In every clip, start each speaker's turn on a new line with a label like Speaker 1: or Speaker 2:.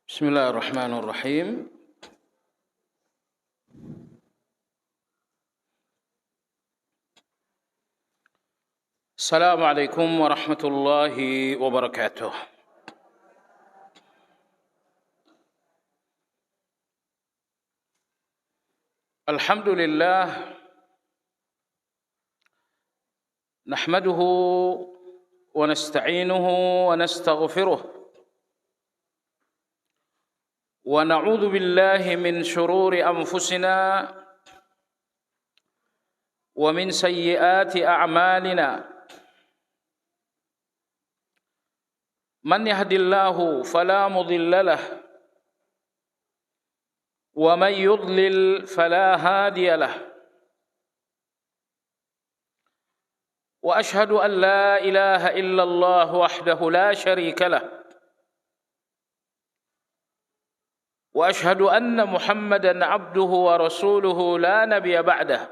Speaker 1: Bismillahirrahmanirrahim. Assalamualaikum warahmatullahi wabarakatuh. Alhamdulillah, nahmaduhu wa nasta'inuhu wa nastaghfiruh wa na'udzu billahi min shururi anfusina wa min sayyiati a'malina. Man yahdillahu fala mudilla lahu wa man yudlil fala hadiya lahu. Wa ashhadu an la ilaha illallah wahdahu la syarika lahu. Wa ashhadu anna Muhammadan abduhu wa rasuluhu la nabiyya ba'dah.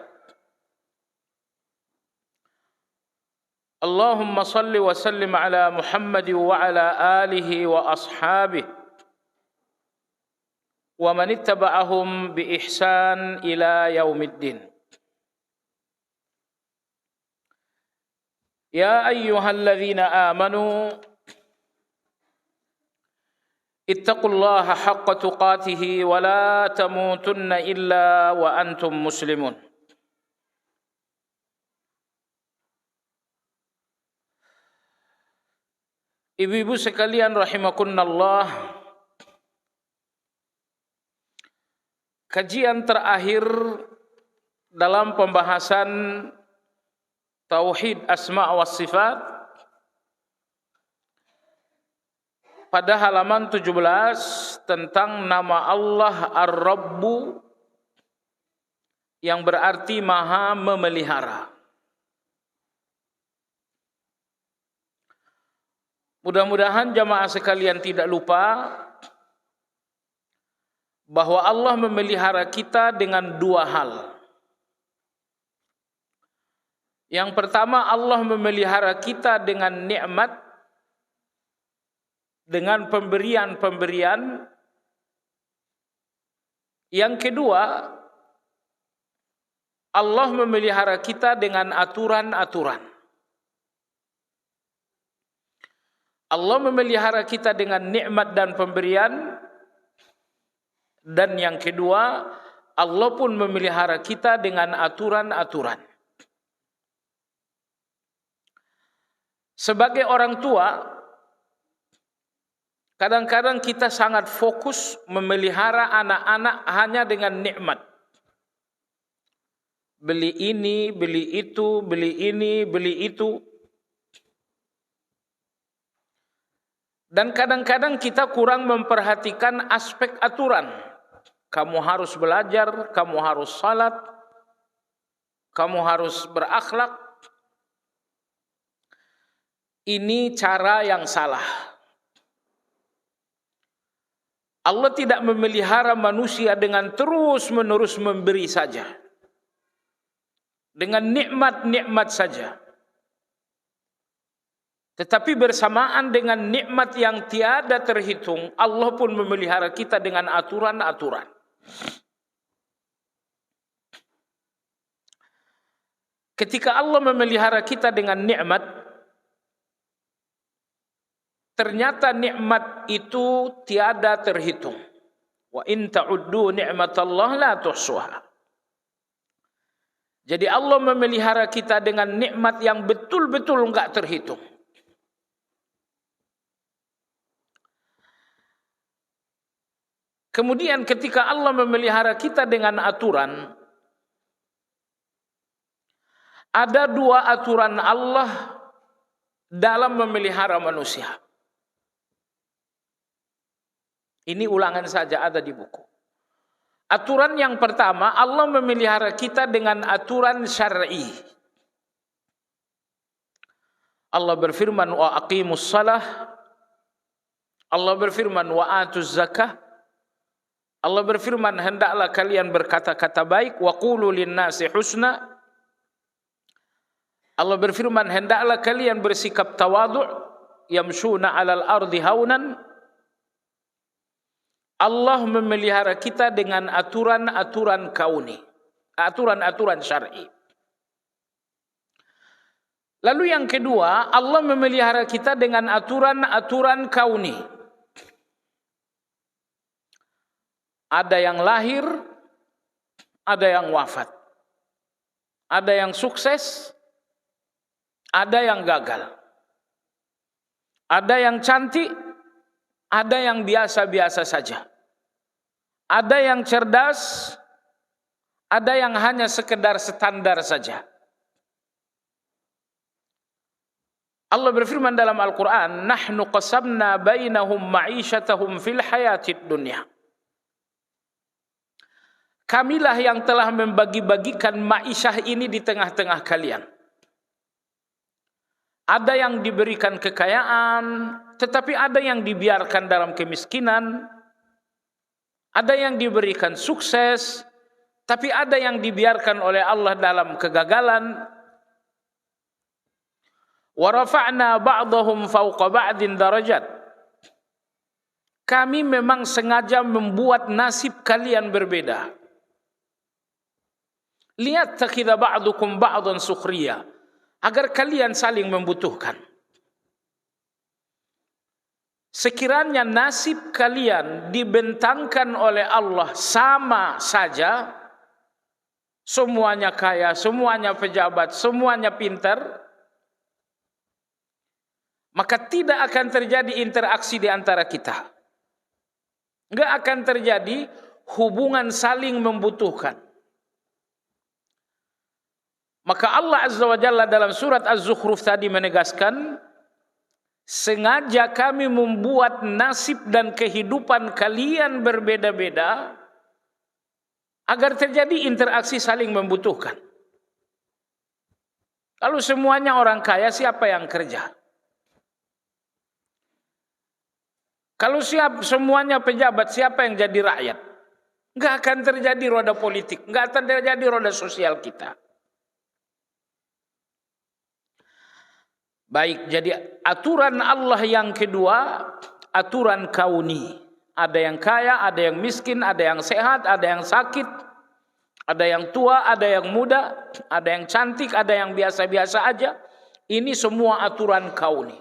Speaker 1: Allahumma salli wa sallim ala Muhammad wa ala alihi wa ashabihi wa man ittaba'ahum bi ihsan ila yaumiddin. Ya ayyuhalladzina amanu ittaqullaha haqqa tuqatih wa la tamutunna illa wa antum muslimun. Ibu-ibu sekalian rahimakumullah, kajian terakhir dalam pembahasan tauhid asma wa sifat pada halaman 17 tentang nama Allah Ar-Rabbu yang berarti Maha Memelihara. Mudah-mudahan jamaah sekalian tidak lupa bahwa Allah memelihara kita dengan dua hal. Yang pertama, Allah memelihara kita dengan nikmat, dengan pemberian-pemberian. Yang kedua, Allah memelihara kita dengan aturan-aturan. Allah memelihara kita dengan nikmat dan pemberian, dan yang kedua, Allah pun memelihara kita dengan aturan-aturan. Sebagai orang tua, kadang-kadang kita sangat fokus memelihara anak-anak hanya dengan nikmat. Beli ini, beli itu, beli ini, beli itu. Dan kadang-kadang kita kurang memperhatikan aspek aturan. Kamu harus belajar, kamu harus salat, kamu harus berakhlak. Ini cara yang salah. Allah tidak memelihara manusia dengan terus-menerus memberi saja. Dengan nikmat-nikmat saja. Tetapi bersamaan dengan nikmat yang tiada terhitung, Allah pun memelihara kita dengan aturan-aturan. Ketika Allah memelihara kita dengan nikmat, ternyata nikmat itu tiada terhitung. Wa in ta'uddu ni'matallahi la tuhsuha. Jadi Allah memelihara kita dengan nikmat yang betul-betul enggak terhitung. Kemudian ketika Allah memelihara kita dengan aturan, ada dua aturan Allah dalam memelihara manusia. Ini ulangan saja, ada di buku. Aturan yang pertama, Allah memelihara kita dengan aturan syar'i. Allah berfirman, wa aqimus salah. Allah berfirman wa atuz zakah. Allah berfirman hendaklah kalian berkata-kata baik, wa qulu linnasi husna. Allah berfirman hendaklah kalian bersikap tawadhu', yamshuna 'alal ardi haunan. Allah memelihara kita dengan aturan-aturan kauni, aturan-aturan syar'i. Lalu yang kedua, Allah memelihara kita dengan aturan-aturan kauni. Ada yang lahir, ada yang wafat. Ada yang sukses, ada yang gagal. Ada yang cantik, ada yang biasa-biasa saja. Ada yang cerdas, ada yang hanya sekedar standar saja. Allah berfirman dalam Al-Quran, nahnu qasamna bainahum ma'isyatahum fil hayatid dunya. Kamilah yang telah membagi-bagikan ma'isyah ini di tengah-tengah kalian. Ada yang diberikan kekayaan, tetapi ada yang dibiarkan dalam kemiskinan. Ada yang diberikan sukses, tapi ada yang dibiarkan oleh Allah dalam kegagalan. Wa rafa'na ba'dahum fawqa ba'din darajat. Kami memang sengaja membuat nasib kalian berbeda. Lihat takhidha ba'dukum ba'dan sukhriya, agar kalian saling membutuhkan. Sekiranya nasib kalian dibentangkan oleh Allah sama saja, semuanya kaya, semuanya pejabat, semuanya pintar, maka tidak akan terjadi interaksi di antara kita. Enggak akan terjadi hubungan saling membutuhkan. Maka Allah Azza wa Jalla dalam surat Az-Zukhruf tadi menegaskan, sengaja kami membuat nasib dan kehidupan kalian berbeda-beda agar terjadi interaksi saling membutuhkan. Kalau semuanya orang kaya, siapa yang kerja? Kalau semuanya pejabat, siapa yang jadi rakyat? Enggak akan terjadi roda politik, enggak akan terjadi roda sosial kita. Baik, jadi aturan Allah yang kedua, aturan kauni. Ada yang kaya, ada yang miskin, ada yang sehat, ada yang sakit, ada yang tua, ada yang muda, ada yang cantik, ada yang biasa-biasa aja. Ini semua aturan kauni.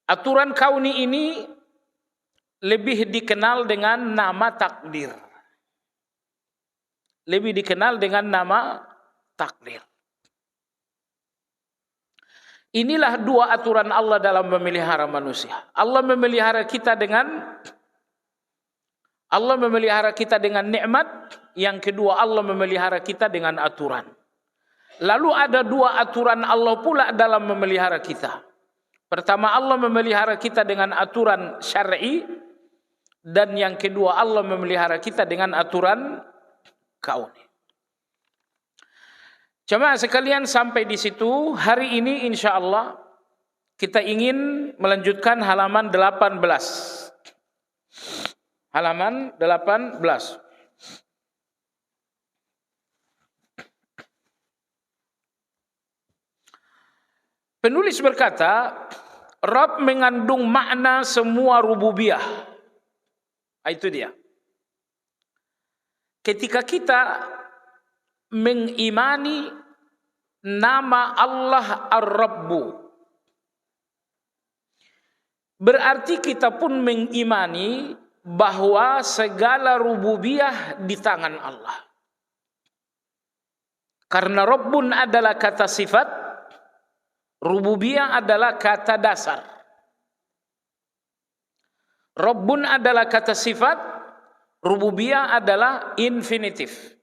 Speaker 1: Aturan kauni ini lebih dikenal dengan nama takdir. Lebih dikenal dengan nama takdir. Inilah dua aturan Allah dalam memelihara manusia. Allah memelihara kita dengan nikmat. Yang kedua, Allah memelihara kita dengan aturan. Lalu ada dua aturan Allah pula dalam memelihara kita. Pertama, Allah memelihara kita dengan aturan syar'i, dan yang kedua, Allah memelihara kita dengan aturan kauni. Jemaah sekalian, sampai di situ hari ini insya Allah kita ingin melanjutkan halaman 18. Halaman 18. Penulis berkata, Rabb mengandung makna semua rububiyah. Itu dia. Ketika kita mengimani nama Allah Ar-Rabbu, berarti kita pun mengimani bahwa segala rububiyah di tangan Allah. Karena Rabbun adalah kata sifat, rububiyah adalah kata dasar. Rabbun adalah kata sifat, rububiyah adalah infinitif.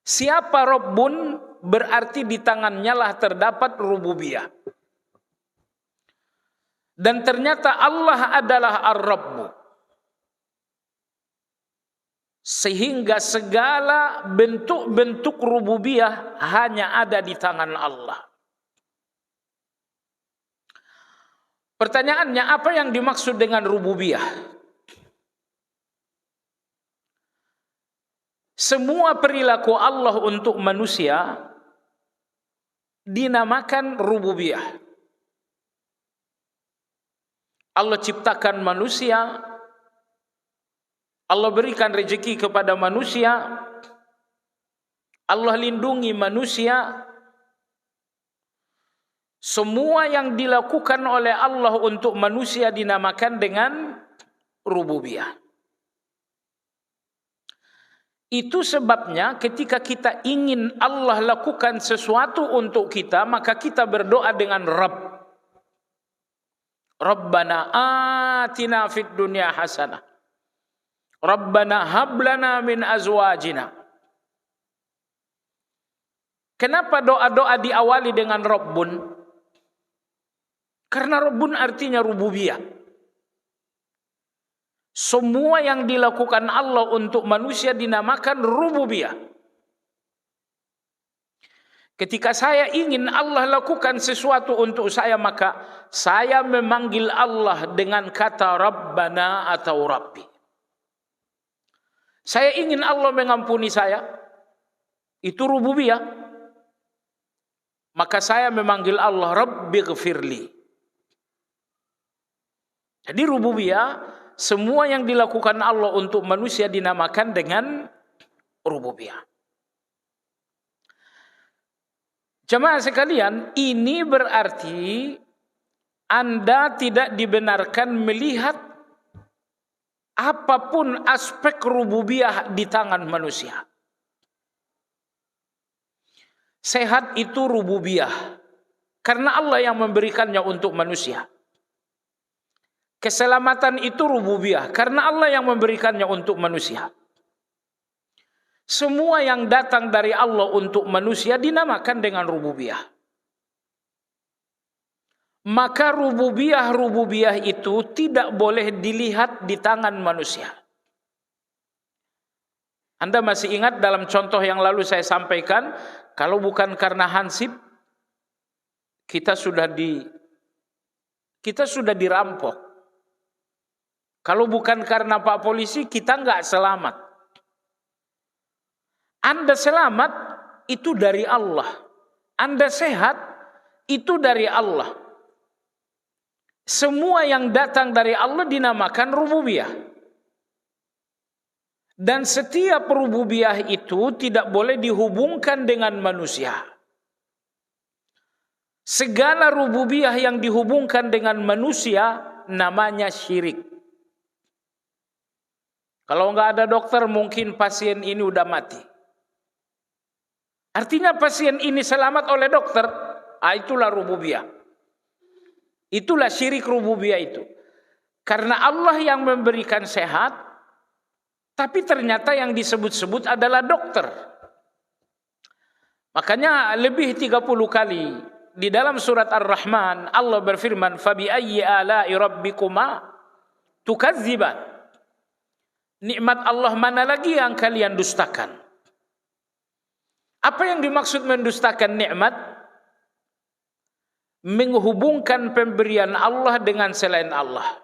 Speaker 1: Siapa Rabbun, berarti di tangannya lah terdapat rububiyah. Dan ternyata Allah adalah Ar-Rabbu. Sehingga segala bentuk-bentuk rububiyah hanya ada di tangan Allah. Pertanyaannya, apa yang dimaksud dengan rububiyah? Semua perilaku Allah untuk manusia dinamakan rububiyah. Allah ciptakan manusia, Allah berikan rezeki kepada manusia, Allah lindungi manusia. Semua yang dilakukan oleh Allah untuk manusia dinamakan dengan rububiyah. Itu sebabnya ketika kita ingin Allah lakukan sesuatu untuk kita, maka kita berdoa dengan Rabb. Rabbana atina fid dunya hasanah. Rabbana hablana min azwajina. Kenapa doa-doa diawali dengan Rabbun? Karena Rabbun artinya rububiyah. Semua yang dilakukan Allah untuk manusia dinamakan rububiyah. Ketika saya ingin Allah lakukan sesuatu untuk saya, maka saya memanggil Allah dengan kata Rabbana atau Rabbi. Saya ingin Allah mengampuni saya, itu rububiyah. Maka saya memanggil Allah Rabbighfirli. Jadi rububiyah, semua yang dilakukan Allah untuk manusia dinamakan dengan rububiyah. Jemaah sekalian, ini berarti Anda tidak dibenarkan melihat apapun aspek rububiyah di tangan manusia. Sehat itu rububiyah, karena Allah yang memberikannya untuk manusia. Keselamatan itu rububiyah, karena Allah yang memberikannya untuk manusia. Semua yang datang dari Allah untuk manusia dinamakan dengan rububiyah. Maka rububiyah itu tidak boleh dilihat di tangan manusia. Anda masih ingat dalam contoh yang lalu saya sampaikan, kalau bukan karena hansip, kita sudah dirampok. Kalau bukan karena Pak Polisi, kita nggak selamat. Anda selamat, itu dari Allah. Anda sehat, itu dari Allah. Semua yang datang dari Allah dinamakan rububiyah. Dan setiap rububiyah itu tidak boleh dihubungkan dengan manusia. Segala rububiyah yang dihubungkan dengan manusia namanya syirik. Kalau nggak ada dokter, mungkin pasien ini udah mati. Artinya pasien ini selamat oleh dokter, itulah rububiyah. Itulah syirik rububiyah itu. Karena Allah yang memberikan sehat, tapi ternyata yang disebut-sebut adalah dokter. Makanya lebih 30 kali di dalam surat Ar-Rahman Allah berfirman, "Fabi ayyi ala'i rabbikuma tukadziban." Nikmat Allah mana lagi yang kalian dustakan? Apa yang dimaksud mendustakan nikmat? Menghubungkan pemberian Allah dengan selain Allah.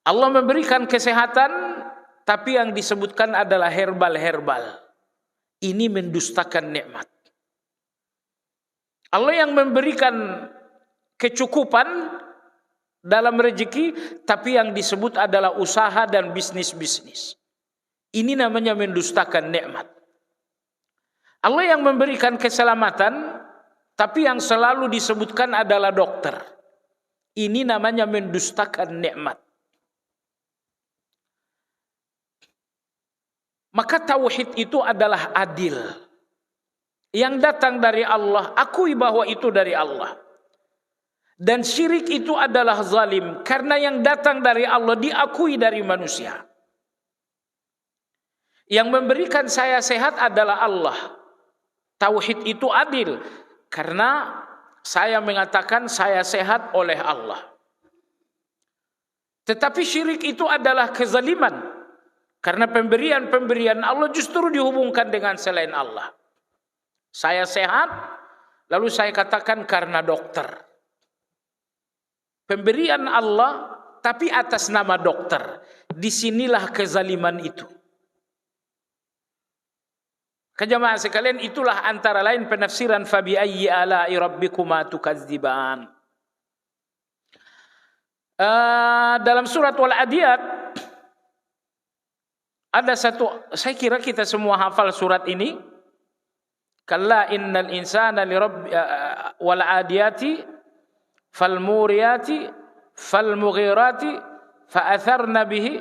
Speaker 1: Allah memberikan kesehatan, tapi yang disebutkan adalah herbal-herbal. Ini mendustakan nikmat. Allah yang memberikan kecukupan dalam rezeki, tapi yang disebut adalah usaha dan bisnis-bisnis. Ini namanya mendustakan nikmat. Allah yang memberikan keselamatan, tapi yang selalu disebutkan adalah dokter. Ini namanya mendustakan nikmat. Maka tauhid itu adalah adil. Yang datang dari Allah, akui bahwa itu dari Allah. Dan syirik itu adalah zalim, karena yang datang dari Allah diakui dari manusia. Yang memberikan saya sehat adalah Allah. Tauhid itu adil, karena saya mengatakan saya sehat oleh Allah. Tetapi syirik itu adalah kezaliman, karena pemberian Allah justru dihubungkan dengan selain Allah. Saya sehat, lalu saya katakan karena dokter. Pemberian Allah tapi atas nama dokter. Disinilah kezaliman itu. Jemaah sekalian, itulah antara lain penafsiran fabi ayyi ala'i rabbikuma tukadziban. Dalam surat Wal-Adiyat ada satu, saya kira kita semua hafal surat ini. Kalla innal insana wal adiyati fal muriyati fal mughirati fa atharna bihi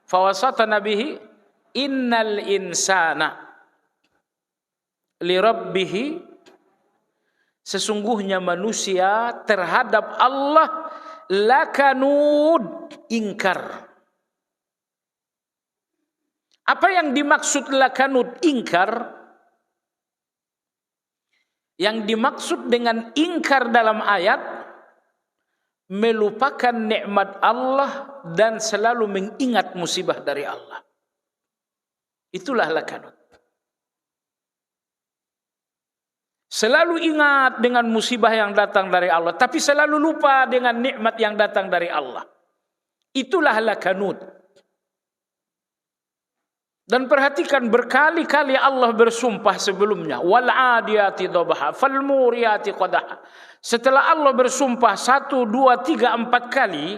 Speaker 1: fa wasatna bihi innal insana li rabbih, sesungguhnya manusia terhadap Allah lakanud, ingkar. Apa yang dimaksud lakanud, ingkar? Yang dimaksud dengan ingkar dalam ayat, melupakan nikmat Allah dan selalu mengingat musibah dari Allah. Itulah lakanud. Selalu ingat dengan musibah yang datang dari Allah, tapi selalu lupa dengan nikmat yang datang dari Allah. Itulah lakanud. Dan perhatikan, berkali-kali Allah bersumpah sebelumnya. Wal adiyati dhabha, fal muriyati qadha. Setelah Allah bersumpah 1, 2, 3, 4 kali,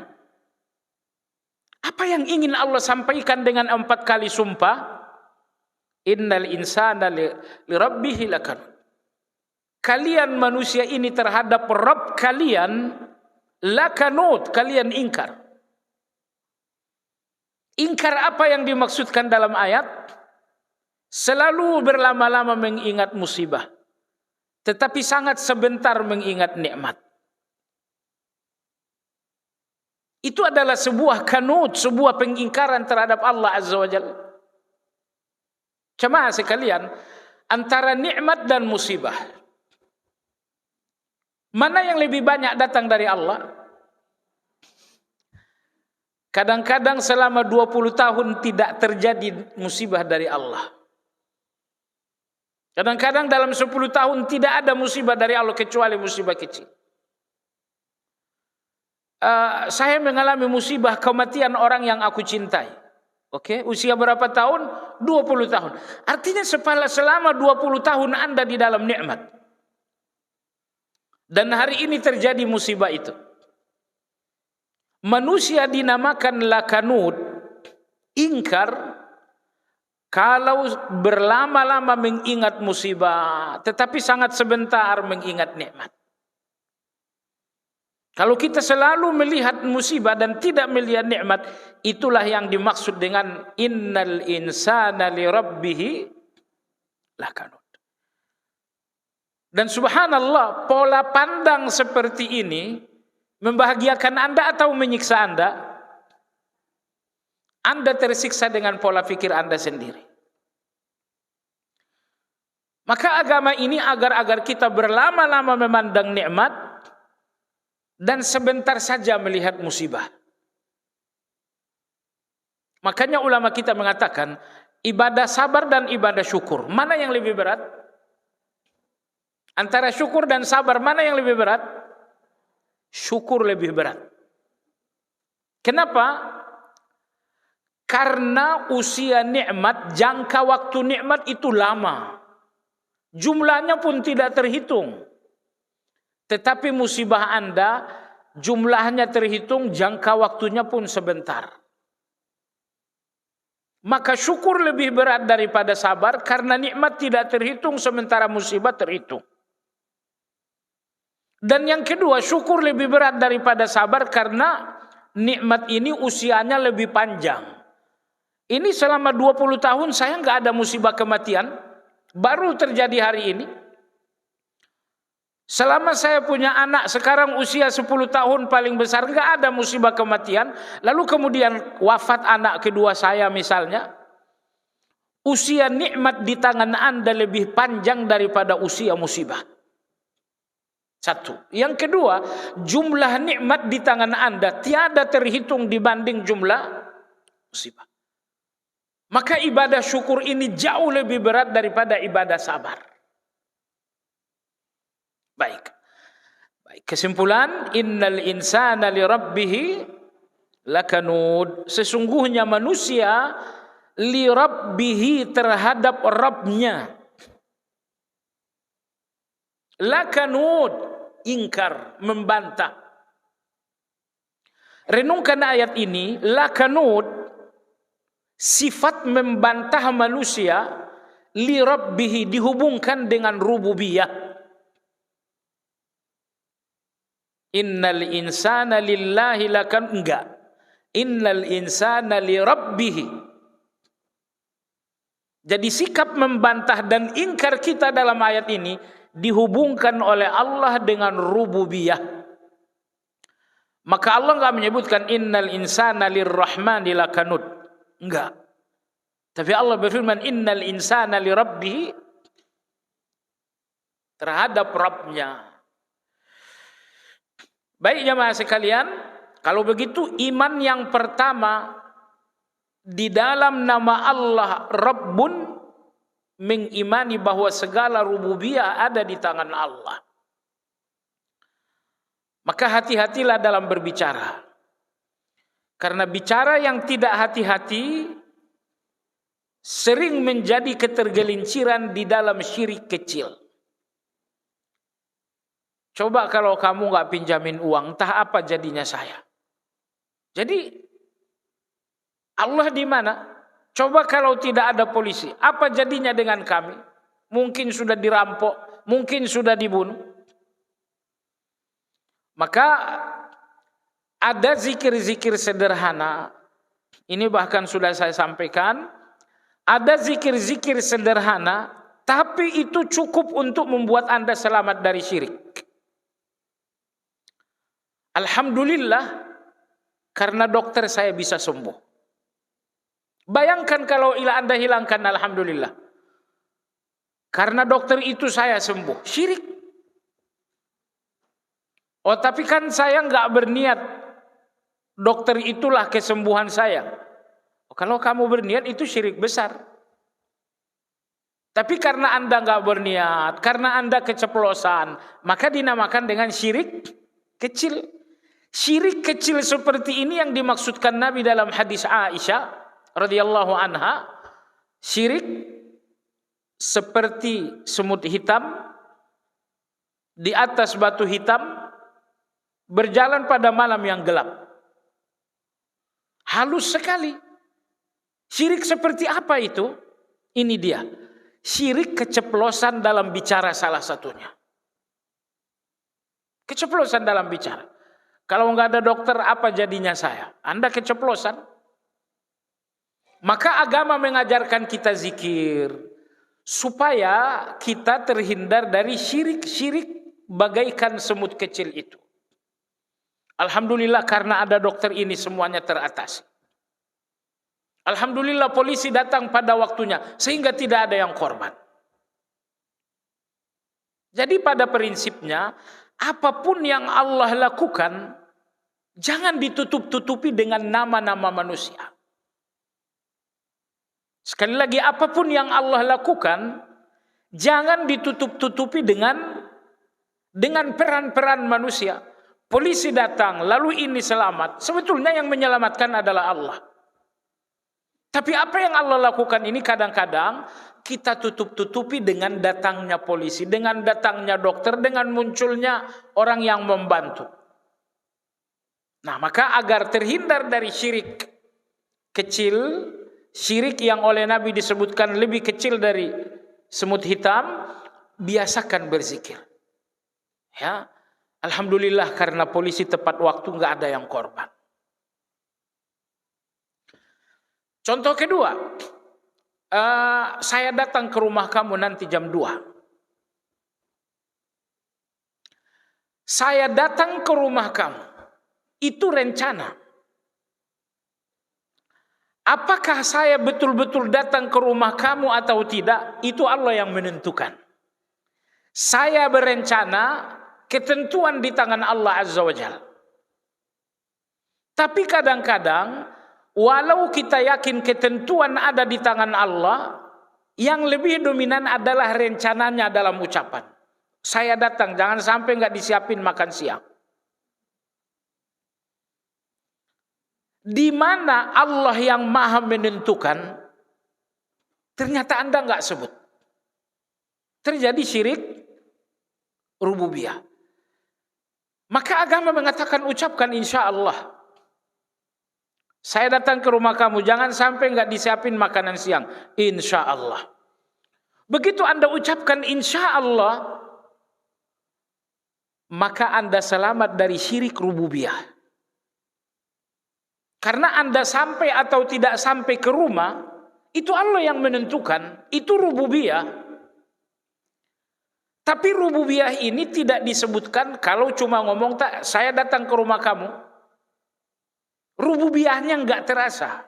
Speaker 1: apa yang ingin Allah sampaikan dengan 4 kali sumpah? Innal insana li rabbih lakanud. Kalian manusia ini terhadap Rabb kalian lakanud, kalian ingkar. Ingkar apa yang dimaksudkan dalam ayat? Selalu berlama-lama mengingat musibah, tetapi sangat sebentar mengingat nikmat. Itu adalah sebuah kanud, sebuah pengingkaran terhadap Allah Azza wa Jalla. Jemaah sekalian, antara nikmat dan musibah, mana yang lebih banyak datang dari Allah? Kadang-kadang selama 20 tahun tidak terjadi musibah dari Allah. Kadang-kadang dalam 10 tahun tidak ada musibah dari Allah kecuali musibah kecil. Saya mengalami musibah kematian orang yang aku cintai. Oke, usia berapa tahun? 20 tahun. Artinya selama 20 tahun Anda di dalam nikmat. Dan hari ini terjadi musibah itu. Manusia dinamakan lakanud, ingkar, kalau berlama-lama mengingat musibah, tetapi sangat sebentar mengingat nikmat. Kalau kita selalu melihat musibah dan tidak melihat nikmat, itulah yang dimaksud dengan innal insana li rabbih lakanud. Dan subhanallah, pola pandang seperti ini membahagiakan Anda atau menyiksa Anda? Anda tersiksa dengan pola pikir Anda sendiri. Maka agama ini agar kita berlama-lama memandang nikmat dan sebentar saja melihat musibah. Makanya ulama kita mengatakan, ibadah sabar dan ibadah syukur, mana yang lebih berat? Antara syukur dan sabar, mana yang lebih berat? Syukur lebih berat. Kenapa? Karena usia nikmat, jangka waktu nikmat itu lama. Jumlahnya pun tidak terhitung. Tetapi musibah Anda, jumlahnya terhitung, jangka waktunya pun sebentar. Maka syukur lebih berat daripada sabar, karena nikmat tidak terhitung sementara musibah terhitung. Dan yang kedua, syukur lebih berat daripada sabar karena nikmat ini usianya lebih panjang. Ini selama 20 tahun saya nggak ada musibah kematian, baru terjadi hari ini. Selama saya punya anak sekarang usia 10 tahun paling besar, nggak ada musibah kematian. Lalu kemudian wafat anak kedua saya misalnya, usia nikmat di tangan Anda lebih panjang daripada usia musibah. Satu. Yang kedua, jumlah nikmat di tangan Anda tiada terhitung dibanding jumlah musibah. Maka ibadah syukur ini jauh lebih berat daripada ibadah sabar. Baik. Baik, kesimpulan, innal insana li rabbih lakanud. Sesungguhnya manusia li rabbih terhadap Rabbnya. Lakanud, ingkar, membantah. Renungkan ayat ini, lakanud, sifat membantah manusia, li rabbih dihubungkan dengan rububiyah. Innal insana lillahi lakan, enggak. Innal insana li rabbih. Jadi sikap membantah dan ingkar kita dalam ayat ini dihubungkan oleh Allah dengan rububiyah. Maka Allah enggak menyebutkan innal insana lirrahmani lakanud. Enggak. Tapi Allah berfirman innal insana li rabbih, terhadap Rabbnya. Baik jemaah sekalian, kalau begitu iman yang pertama di dalam nama Allah Rabbun, mengimani bahwa segala rububiyah ada di tangan Allah. Maka hati-hatilah dalam berbicara. Karena bicara yang tidak hati-hati sering menjadi ketergelinciran di dalam syirik kecil. Coba kalau kamu nggak pinjamin uang, entah apa jadinya saya. Jadi Allah di mana? Coba kalau tidak ada polisi, apa jadinya dengan kami? Mungkin sudah dirampok, mungkin sudah dibunuh. Maka ada zikir-zikir sederhana. Ini bahkan sudah saya sampaikan. Ada zikir-zikir sederhana, tapi itu cukup untuk membuat Anda selamat dari syirik. Alhamdulillah, karena dokter saya bisa sembuh. Bayangkan kalau Anda hilangkan alhamdulillah. Karena dokter itu saya sembuh. Syirik. Oh, tapi kan saya nggak berniat. Dokter itulah kesembuhan saya. Oh, kalau kamu berniat itu syirik besar. Tapi karena Anda nggak berniat, karena Anda keceplosan, maka dinamakan dengan syirik kecil. Syirik kecil seperti ini yang dimaksudkan Nabi dalam hadis Aisyah radhiyallahu anha. Syirik seperti semut hitam di atas batu hitam berjalan pada malam yang gelap. Halus sekali. Syirik seperti apa itu? Ini dia. Syirik keceplosan dalam bicara salah satunya. Keceplosan dalam bicara. Kalau nggak ada dokter, apa jadinya saya? Anda keceplosan. Maka agama mengajarkan kita zikir supaya kita terhindar dari syirik-syirik bagaikan semut kecil itu. Alhamdulillah karena ada dokter ini semuanya teratasi. Alhamdulillah polisi datang pada waktunya sehingga tidak ada yang korban. Jadi pada prinsipnya apapun yang Allah lakukan jangan ditutup-tutupi dengan nama-nama manusia. Sekali lagi, apapun yang Allah lakukan jangan ditutup-tutupi dengan peran-peran manusia. Polisi datang, lalu ini selamat. Sebetulnya yang menyelamatkan adalah Allah. Tapi apa yang Allah lakukan ini kadang-kadang kita tutup-tutupi dengan datangnya polisi, dengan datangnya dokter, dengan munculnya orang yang membantu. Nah, maka agar terhindar dari syirik kecil, syirik yang oleh Nabi disebutkan lebih kecil dari semut hitam, biasakan berzikir. Ya, alhamdulillah karena polisi tepat waktu nggak ada yang korban. Contoh kedua, saya datang ke rumah kamu nanti jam 2. Saya datang ke rumah kamu, itu rencana. Apakah saya betul-betul datang ke rumah kamu atau tidak, itu Allah yang menentukan. Saya berencana, ketentuan di tangan Allah Azza wa Jalla. Tapi kadang-kadang, walau kita yakin ketentuan ada di tangan Allah, yang lebih dominan adalah rencananya dalam ucapan. saya datang, jangan sampai nggak disiapin makan siang. Di mana Allah yang maha menentukan, ternyata Anda nggak sebut. Terjadi syirik rububiyah. Maka agama mengatakan ucapkan insya Allah. Saya datang ke rumah kamu, jangan sampai nggak disiapin makanan siang. Insya Allah. Begitu Anda ucapkan insya Allah, maka Anda selamat dari syirik rububiyah. Karena Anda sampai atau tidak sampai ke rumah, itu Allah yang menentukan, itu rububiyah. Tapi rububiyah ini tidak disebutkan kalau cuma ngomong tak, saya datang ke rumah kamu. Rububiyahnya enggak terasa.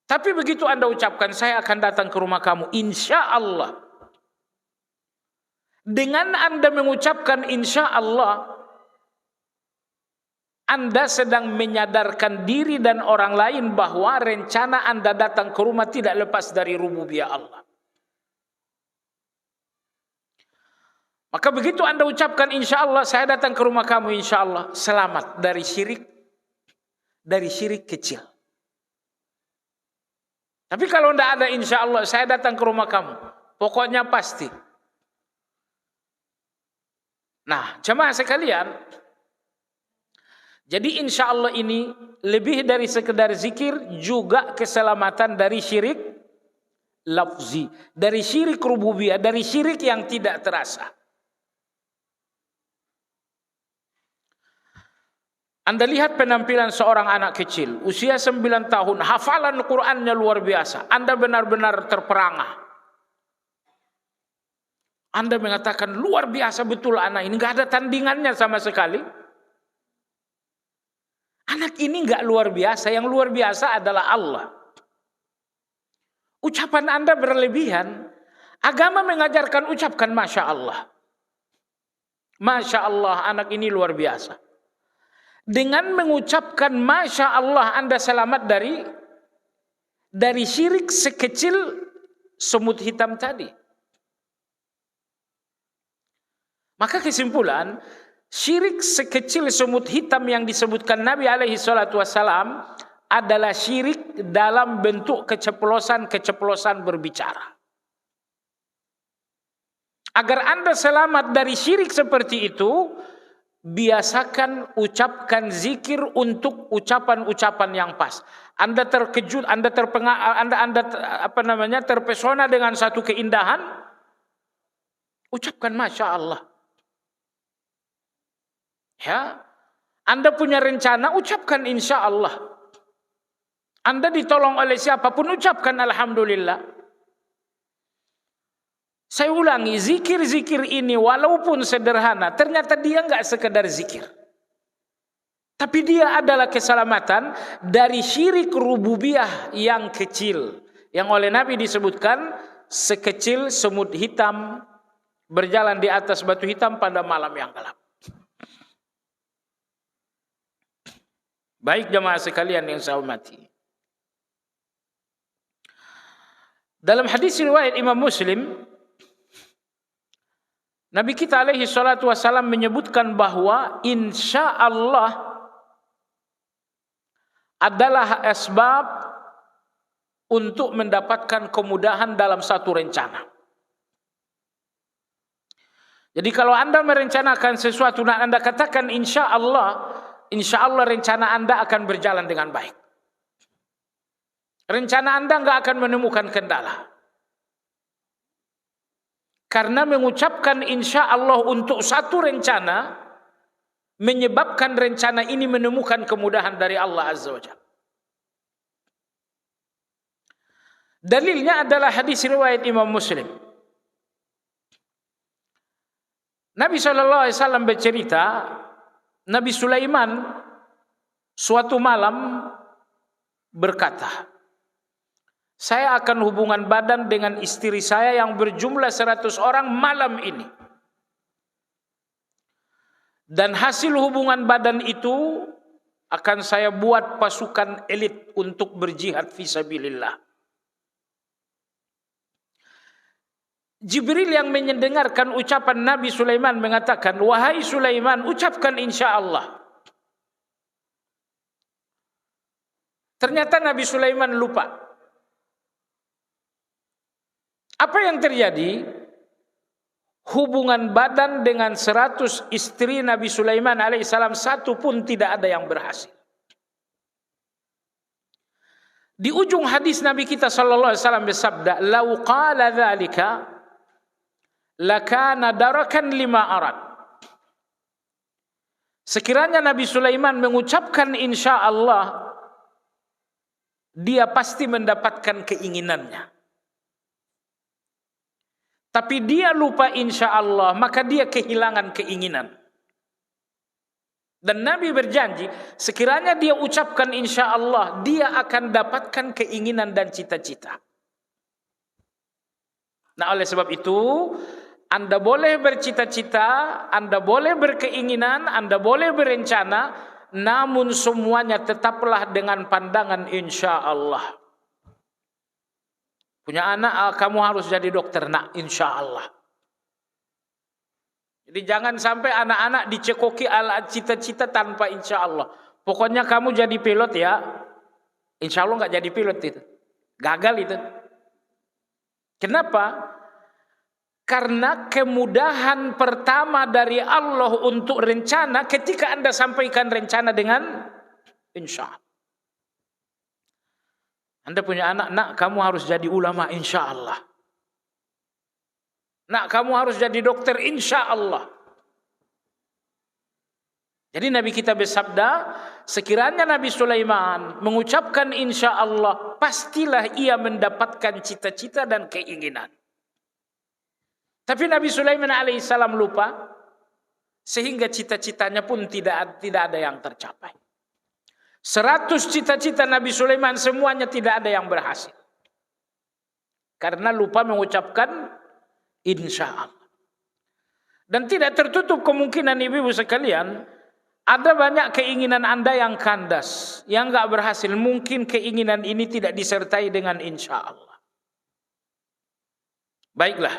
Speaker 1: Tapi begitu Anda ucapkan, saya akan datang ke rumah kamu, insya Allah. Dengan Anda mengucapkan insya Allah, Anda sedang menyadarkan diri dan orang lain bahwa rencana Anda datang ke rumah tidak lepas dari rububiyah Allah. Maka begitu Anda ucapkan insya Allah, saya datang ke rumah kamu insya Allah, selamat dari syirik kecil. Tapi kalau tidak ada insya Allah, saya datang ke rumah kamu, pokoknya pasti. Nah, jemaah sekalian, jadi insya Allah ini lebih dari sekedar zikir, juga keselamatan dari syirik lafzi, dari syirik rububiyah, dari syirik yang tidak terasa. Anda lihat penampilan seorang anak kecil, usia 9 tahun, hafalan Qur'annya luar biasa. Anda benar-benar terperangah. Anda mengatakan luar biasa betul anak ini, nggak ada tandingannya sama sekali. Anak ini nggak luar biasa, yang luar biasa adalah Allah. Ucapan Anda berlebihan. Agama mengajarkan ucapkan Masya Allah. Masya Allah, anak ini luar biasa. Dengan mengucapkan Masya Allah, Anda selamat dari syirik sekecil semut hitam tadi. Maka kesimpulan, syirik sekecil semut hitam yang disebutkan Nabi alaihi salatu wassalam adalah syirik dalam bentuk keceplosan berbicara. Agar Anda selamat dari syirik seperti itu, biasakan ucapkan zikir untuk ucapan-ucapan yang pas. Anda terkejut, Anda terpesona dengan satu keindahan, ucapkan Masya Allah. Ya, Anda punya rencana, ucapkan insya Allah. Anda ditolong oleh siapapun, ucapkan Alhamdulillah. Saya ulangi, zikir-zikir ini walaupun sederhana, ternyata dia enggak sekedar zikir. Tapi dia adalah keselamatan dari syirik rububiyah yang kecil. Yang oleh Nabi disebutkan, sekecil semut hitam berjalan di atas batu hitam pada malam yang gelap. Baik jemaah sekalian yang saya hormati. Dalam hadis riwayat Imam Muslim, Nabi kita alaihi salatu wassalam menyebutkan bahwa insya Allah adalah asbab untuk mendapatkan kemudahan dalam satu rencana. Jadi kalau Anda merencanakan sesuatu dan Anda katakan insya Allah rencana Anda akan berjalan dengan baik. Rencana Anda enggak akan menemukan kendala. Karena mengucapkan insya Allah untuk satu rencana menyebabkan rencana ini menemukan kemudahan dari Allah Azza wa Jalla. Dalilnya adalah hadis riwayat Imam Muslim. Nabi SAW bercerita, Nabi Sulaiman suatu malam berkata, saya akan hubungan badan dengan istri saya yang berjumlah 100 orang malam ini. Dan hasil hubungan badan itu akan saya buat pasukan elit untuk berjihad fisabilillah. Jibril yang mendengarkan ucapan Nabi Sulaiman mengatakan, wahai Sulaiman, ucapkan insya Allah. Ternyata Nabi Sulaiman lupa. Apa yang terjadi? Hubungan badan dengan 100 istri Nabi Sulaiman alaihissalam, satu pun tidak ada yang berhasil. Di ujung hadis Nabi kita sallallahu alaihi wasallam bersabda, "Lau qala dzalika lakana darakan lima arad." Sekiranya Nabi Sulaiman mengucapkan insya Allah, dia pasti mendapatkan keinginannya. Tapi dia lupa insya Allah, maka dia kehilangan keinginan. Dan Nabi berjanji, sekiranya dia ucapkan insya Allah, dia akan dapatkan keinginan dan cita-cita. Nah, oleh sebab itu, Anda boleh bercita-cita, Anda boleh berkeinginan, Anda boleh berencana, namun semuanya tetaplah dengan pandangan insya Allah. Punya anak, kamu harus jadi dokter, nak, insya Allah. Jadi jangan sampai anak-anak dicekoki ala cita-cita tanpa insya Allah. Pokoknya kamu jadi pilot ya, insya Allah nggak jadi pilot itu, gagal itu. Kenapa? Karena kemudahan pertama dari Allah untuk rencana ketika Anda sampaikan rencana dengan insya Allah. Anda punya anak, nak, kamu harus jadi ulama insya Allah. Nak, kamu harus jadi dokter insya Allah. Jadi Nabi kita bersabda, sekiranya Nabi Sulaiman mengucapkan insya Allah, pastilah ia mendapatkan cita-cita dan keinginan. Tapi Nabi Sulaiman alaihissalam lupa, sehingga cita-citanya pun tidak ada yang tercapai. 100 cita-cita Nabi Sulaiman semuanya tidak ada yang berhasil. Karena lupa mengucapkan insya Allah. Dan tidak tertutup kemungkinan ibu-ibu sekalian, ada banyak keinginan Anda yang kandas, yang gak berhasil. Mungkin keinginan ini tidak disertai dengan insya Allah. Baiklah.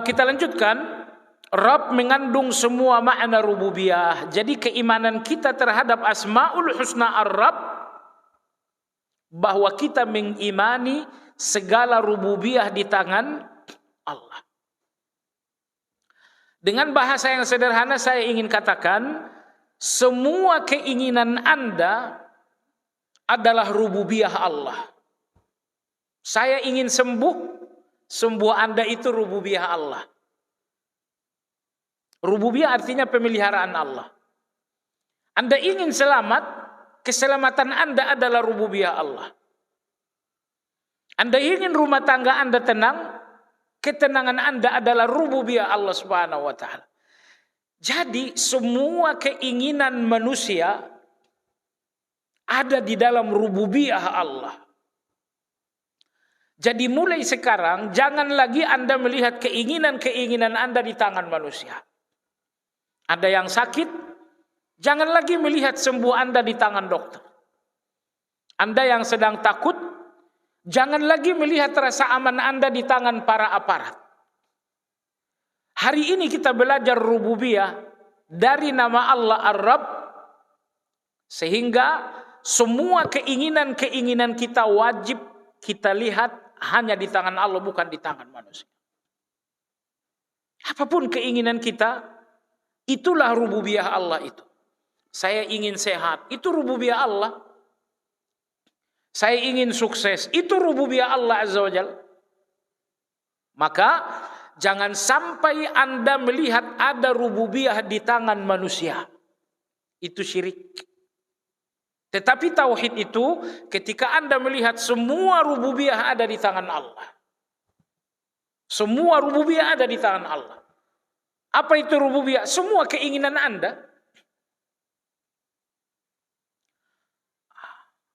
Speaker 1: Kita lanjutkan. Rabb mengandung semua makna rububiyah. Jadi keimanan kita terhadap Asmaul Husna Ar-Rabb, bahwa kita mengimani segala rububiyah di tangan Allah. Dengan bahasa yang sederhana saya ingin katakan, semua keinginan Anda adalah rububiyah Allah. Saya ingin sembuh Anda itu rububiyah Allah. Rububiyah artinya pemeliharaan Allah. Anda ingin selamat, keselamatan Anda adalah rububiyah Allah. Anda ingin rumah tangga Anda tenang, ketenangan Anda adalah rububiyah Allah Subhanahu wa taala. Jadi semua keinginan manusia ada di dalam rububiyah Allah. Jadi mulai sekarang jangan lagi Anda melihat keinginan-keinginan Anda di tangan manusia. Ada yang sakit, jangan lagi melihat sembuh Anda di tangan dokter. Anda yang sedang takut, jangan lagi melihat rasa aman Anda di tangan para aparat. Hari ini kita belajar rububiyah dari nama Allah Ar-Rabb, sehingga semua keinginan-keinginan kita wajib kita lihat hanya di tangan Allah, bukan di tangan manusia. Apapun keinginan kita, itulah rububiyah Allah itu. Saya ingin sehat, itu rububiyah Allah. Saya ingin sukses, itu rububiyah Allah Azza wa Jalla. Maka jangan sampai Anda melihat ada rububiyah di tangan manusia. Itu syirik. Tetapi tauhid itu ketika Anda melihat semua rububiyah ada di tangan Allah. Semua rububiyah ada di tangan Allah. Apa itu rububiyah? Semua keinginan Anda.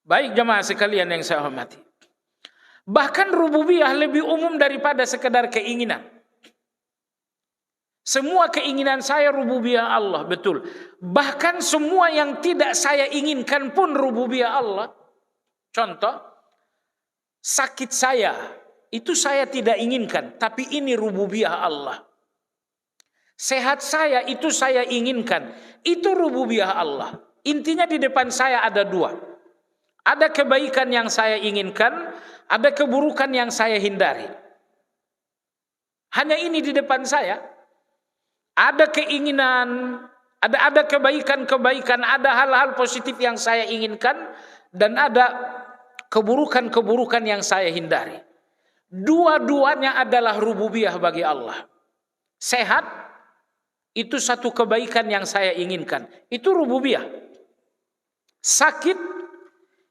Speaker 1: Baik jemaah sekalian yang saya hormati. Bahkan rububiyah lebih umum daripada sekedar keinginan. Semua keinginan saya rububiyah Allah, betul. Bahkan semua yang tidak saya inginkan pun rububiyah Allah. Contoh, sakit saya, itu saya tidak inginkan, tapi ini rububiyah Allah. Sehat saya itu saya inginkan, itu rububiyah Allah. Intinya di depan saya ada dua. Ada kebaikan yang saya inginkan, ada keburukan yang saya hindari. Hanya ini di depan saya. Ada keinginan, ada kebaikan-kebaikan, ada hal-hal positif yang saya inginkan, dan ada keburukan-keburukan yang saya hindari. Dua-duanya adalah rububiyah bagi Allah. Sehat, itu satu kebaikan yang saya inginkan. Itu rububiyah. Sakit,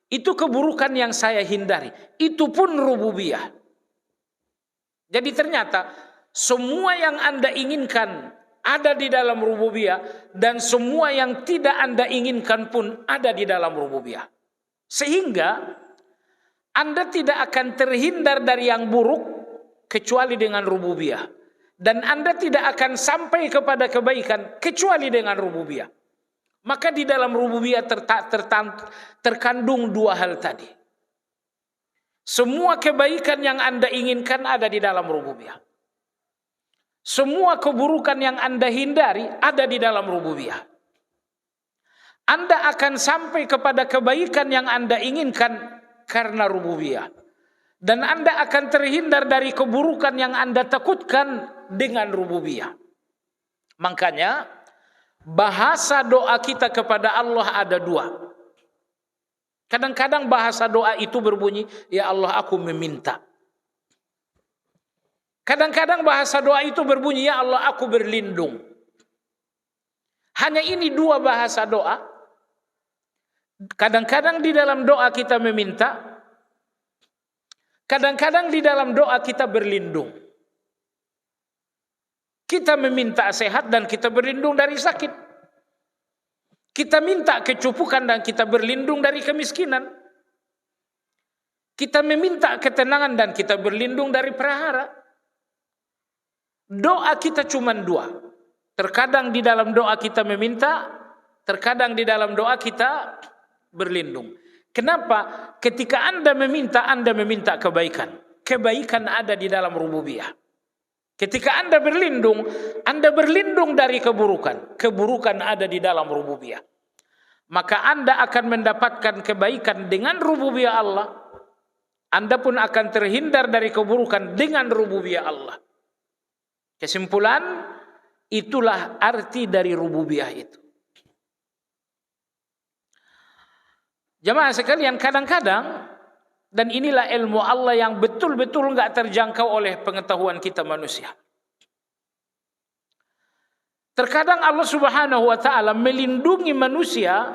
Speaker 1: itu keburukan yang saya hindari. Itu pun rububiyah. Jadi ternyata semua yang Anda inginkan ada di dalam rububiyah, dan semua yang tidak Anda inginkan pun ada di dalam rububiyah. Sehingga Anda tidak akan terhindar dari yang buruk kecuali dengan rububiyah. Dan Anda tidak akan sampai kepada kebaikan kecuali dengan rububiyah. Maka di dalam rububiyah terkandung dua hal tadi. Semua kebaikan yang Anda inginkan ada di dalam rububiyah. Semua keburukan yang Anda hindari ada di dalam rububiyah. Anda akan sampai kepada kebaikan yang Anda inginkan karena rububiyah. Dan Anda akan terhindar dari keburukan yang Anda takutkan dengan rububiyah. Makanya bahasa doa kita kepada Allah ada dua. Kadang-kadang bahasa doa itu berbunyi, ya Allah aku meminta. Kadang-kadang bahasa doa itu berbunyi, ya Allah aku berlindung. Hanya ini dua bahasa doa. Kadang-kadang di dalam doa kita meminta, kadang-kadang di dalam doa kita berlindung. Kita meminta sehat dan kita berlindung dari sakit. Kita minta kecukupan dan kita berlindung dari kemiskinan. Kita meminta ketenangan dan kita berlindung dari prahara. Doa kita cuma dua. Terkadang di dalam doa kita meminta, terkadang di dalam doa kita berlindung. Kenapa? Ketika Anda meminta kebaikan. Kebaikan ada di dalam rububiyah. Ketika Anda berlindung dari keburukan. Keburukan ada di dalam rububiyah. Maka Anda akan mendapatkan kebaikan dengan rububiyah Allah. Anda pun akan terhindar dari keburukan dengan rububiyah Allah. Kesimpulan, itulah arti dari rububiyah itu. Jamaah sekalian, kadang-kadang, dan inilah ilmu Allah yang betul-betul enggak terjangkau oleh pengetahuan kita manusia. Terkadang Allah Subhanahu wa taala melindungi manusia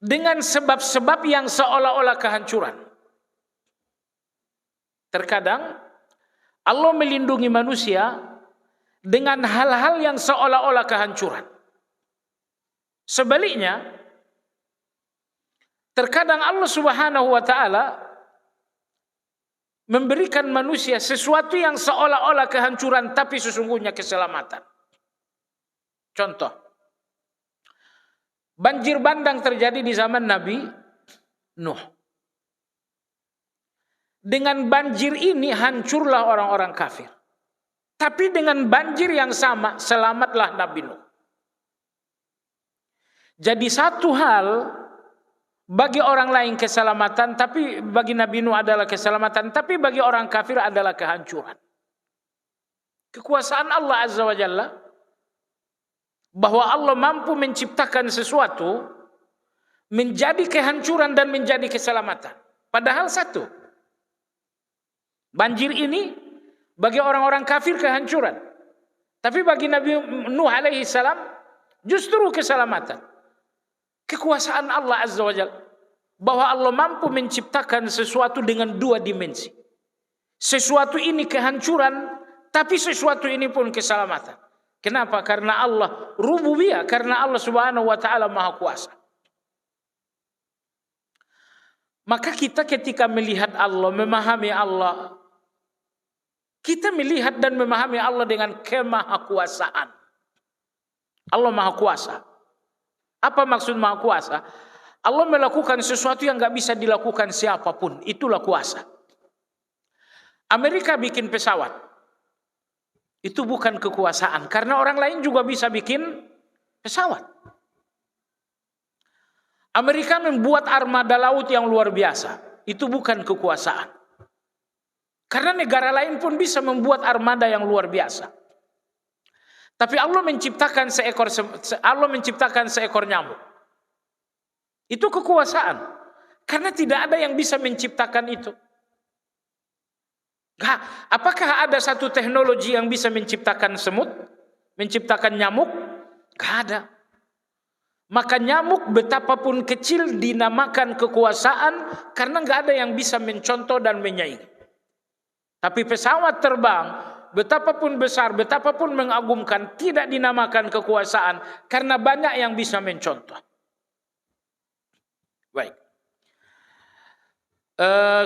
Speaker 1: dengan sebab-sebab yang seolah-olah kehancuran. Terkadang Allah melindungi manusia dengan hal-hal yang seolah-olah kehancuran. Sebaliknya, terkadang Allah Subhanahu wa taala memberikan manusia sesuatu yang seolah-olah kehancuran tapi sesungguhnya keselamatan. Contoh, banjir bandang terjadi di zaman Nabi Nuh. Dengan banjir ini hancurlah orang-orang kafir. Tapi dengan banjir yang sama selamatlah Nabi Nuh. Jadi satu hal bagi orang lain keselamatan, tapi bagi Nabi Nuh adalah keselamatan, tapi bagi orang kafir adalah kehancuran. Kekuasaan Allah Azza wa Jalla, bahwa Allah mampu menciptakan sesuatu menjadi kehancuran dan menjadi keselamatan. Padahal satu, banjir ini bagi orang-orang kafir kehancuran, tapi bagi Nabi Nuh alaihi salam justru keselamatan. Kekuasaan Allah Azza wa Jalla, bahwa Allah mampu menciptakan sesuatu dengan dua dimensi. Sesuatu ini kehancuran, tapi sesuatu ini pun keselamatan. Kenapa? Karena Allah rububiyah, karena Allah Subhanahu wa taala Maha Kuasa. Maka kita ketika melihat Allah, memahami Allah, kita melihat dan memahami Allah dengan kemahakuasaan. Allah Maha Kuasa. Apa maksud Maha Kuasa? Allah melakukan sesuatu yang gak bisa dilakukan siapapun. Itulah kuasa. Amerika bikin pesawat, itu bukan kekuasaan, karena orang lain juga bisa bikin pesawat. Amerika membuat armada laut yang luar biasa, itu bukan kekuasaan, karena negara lain pun bisa membuat armada yang luar biasa. Tapi Allah menciptakan seekor nyamuk. Itu kekuasaan, karena tidak ada yang bisa menciptakan itu. Apakah ada satu teknologi yang bisa menciptakan semut, menciptakan nyamuk? Gak ada. Maka nyamuk betapapun kecil dinamakan kekuasaan, karena gak ada yang bisa mencontoh dan menyaingi. Tapi pesawat terbang, betapapun besar, betapapun mengagumkan, tidak dinamakan kekuasaan, karena banyak yang bisa mencontoh. Baik.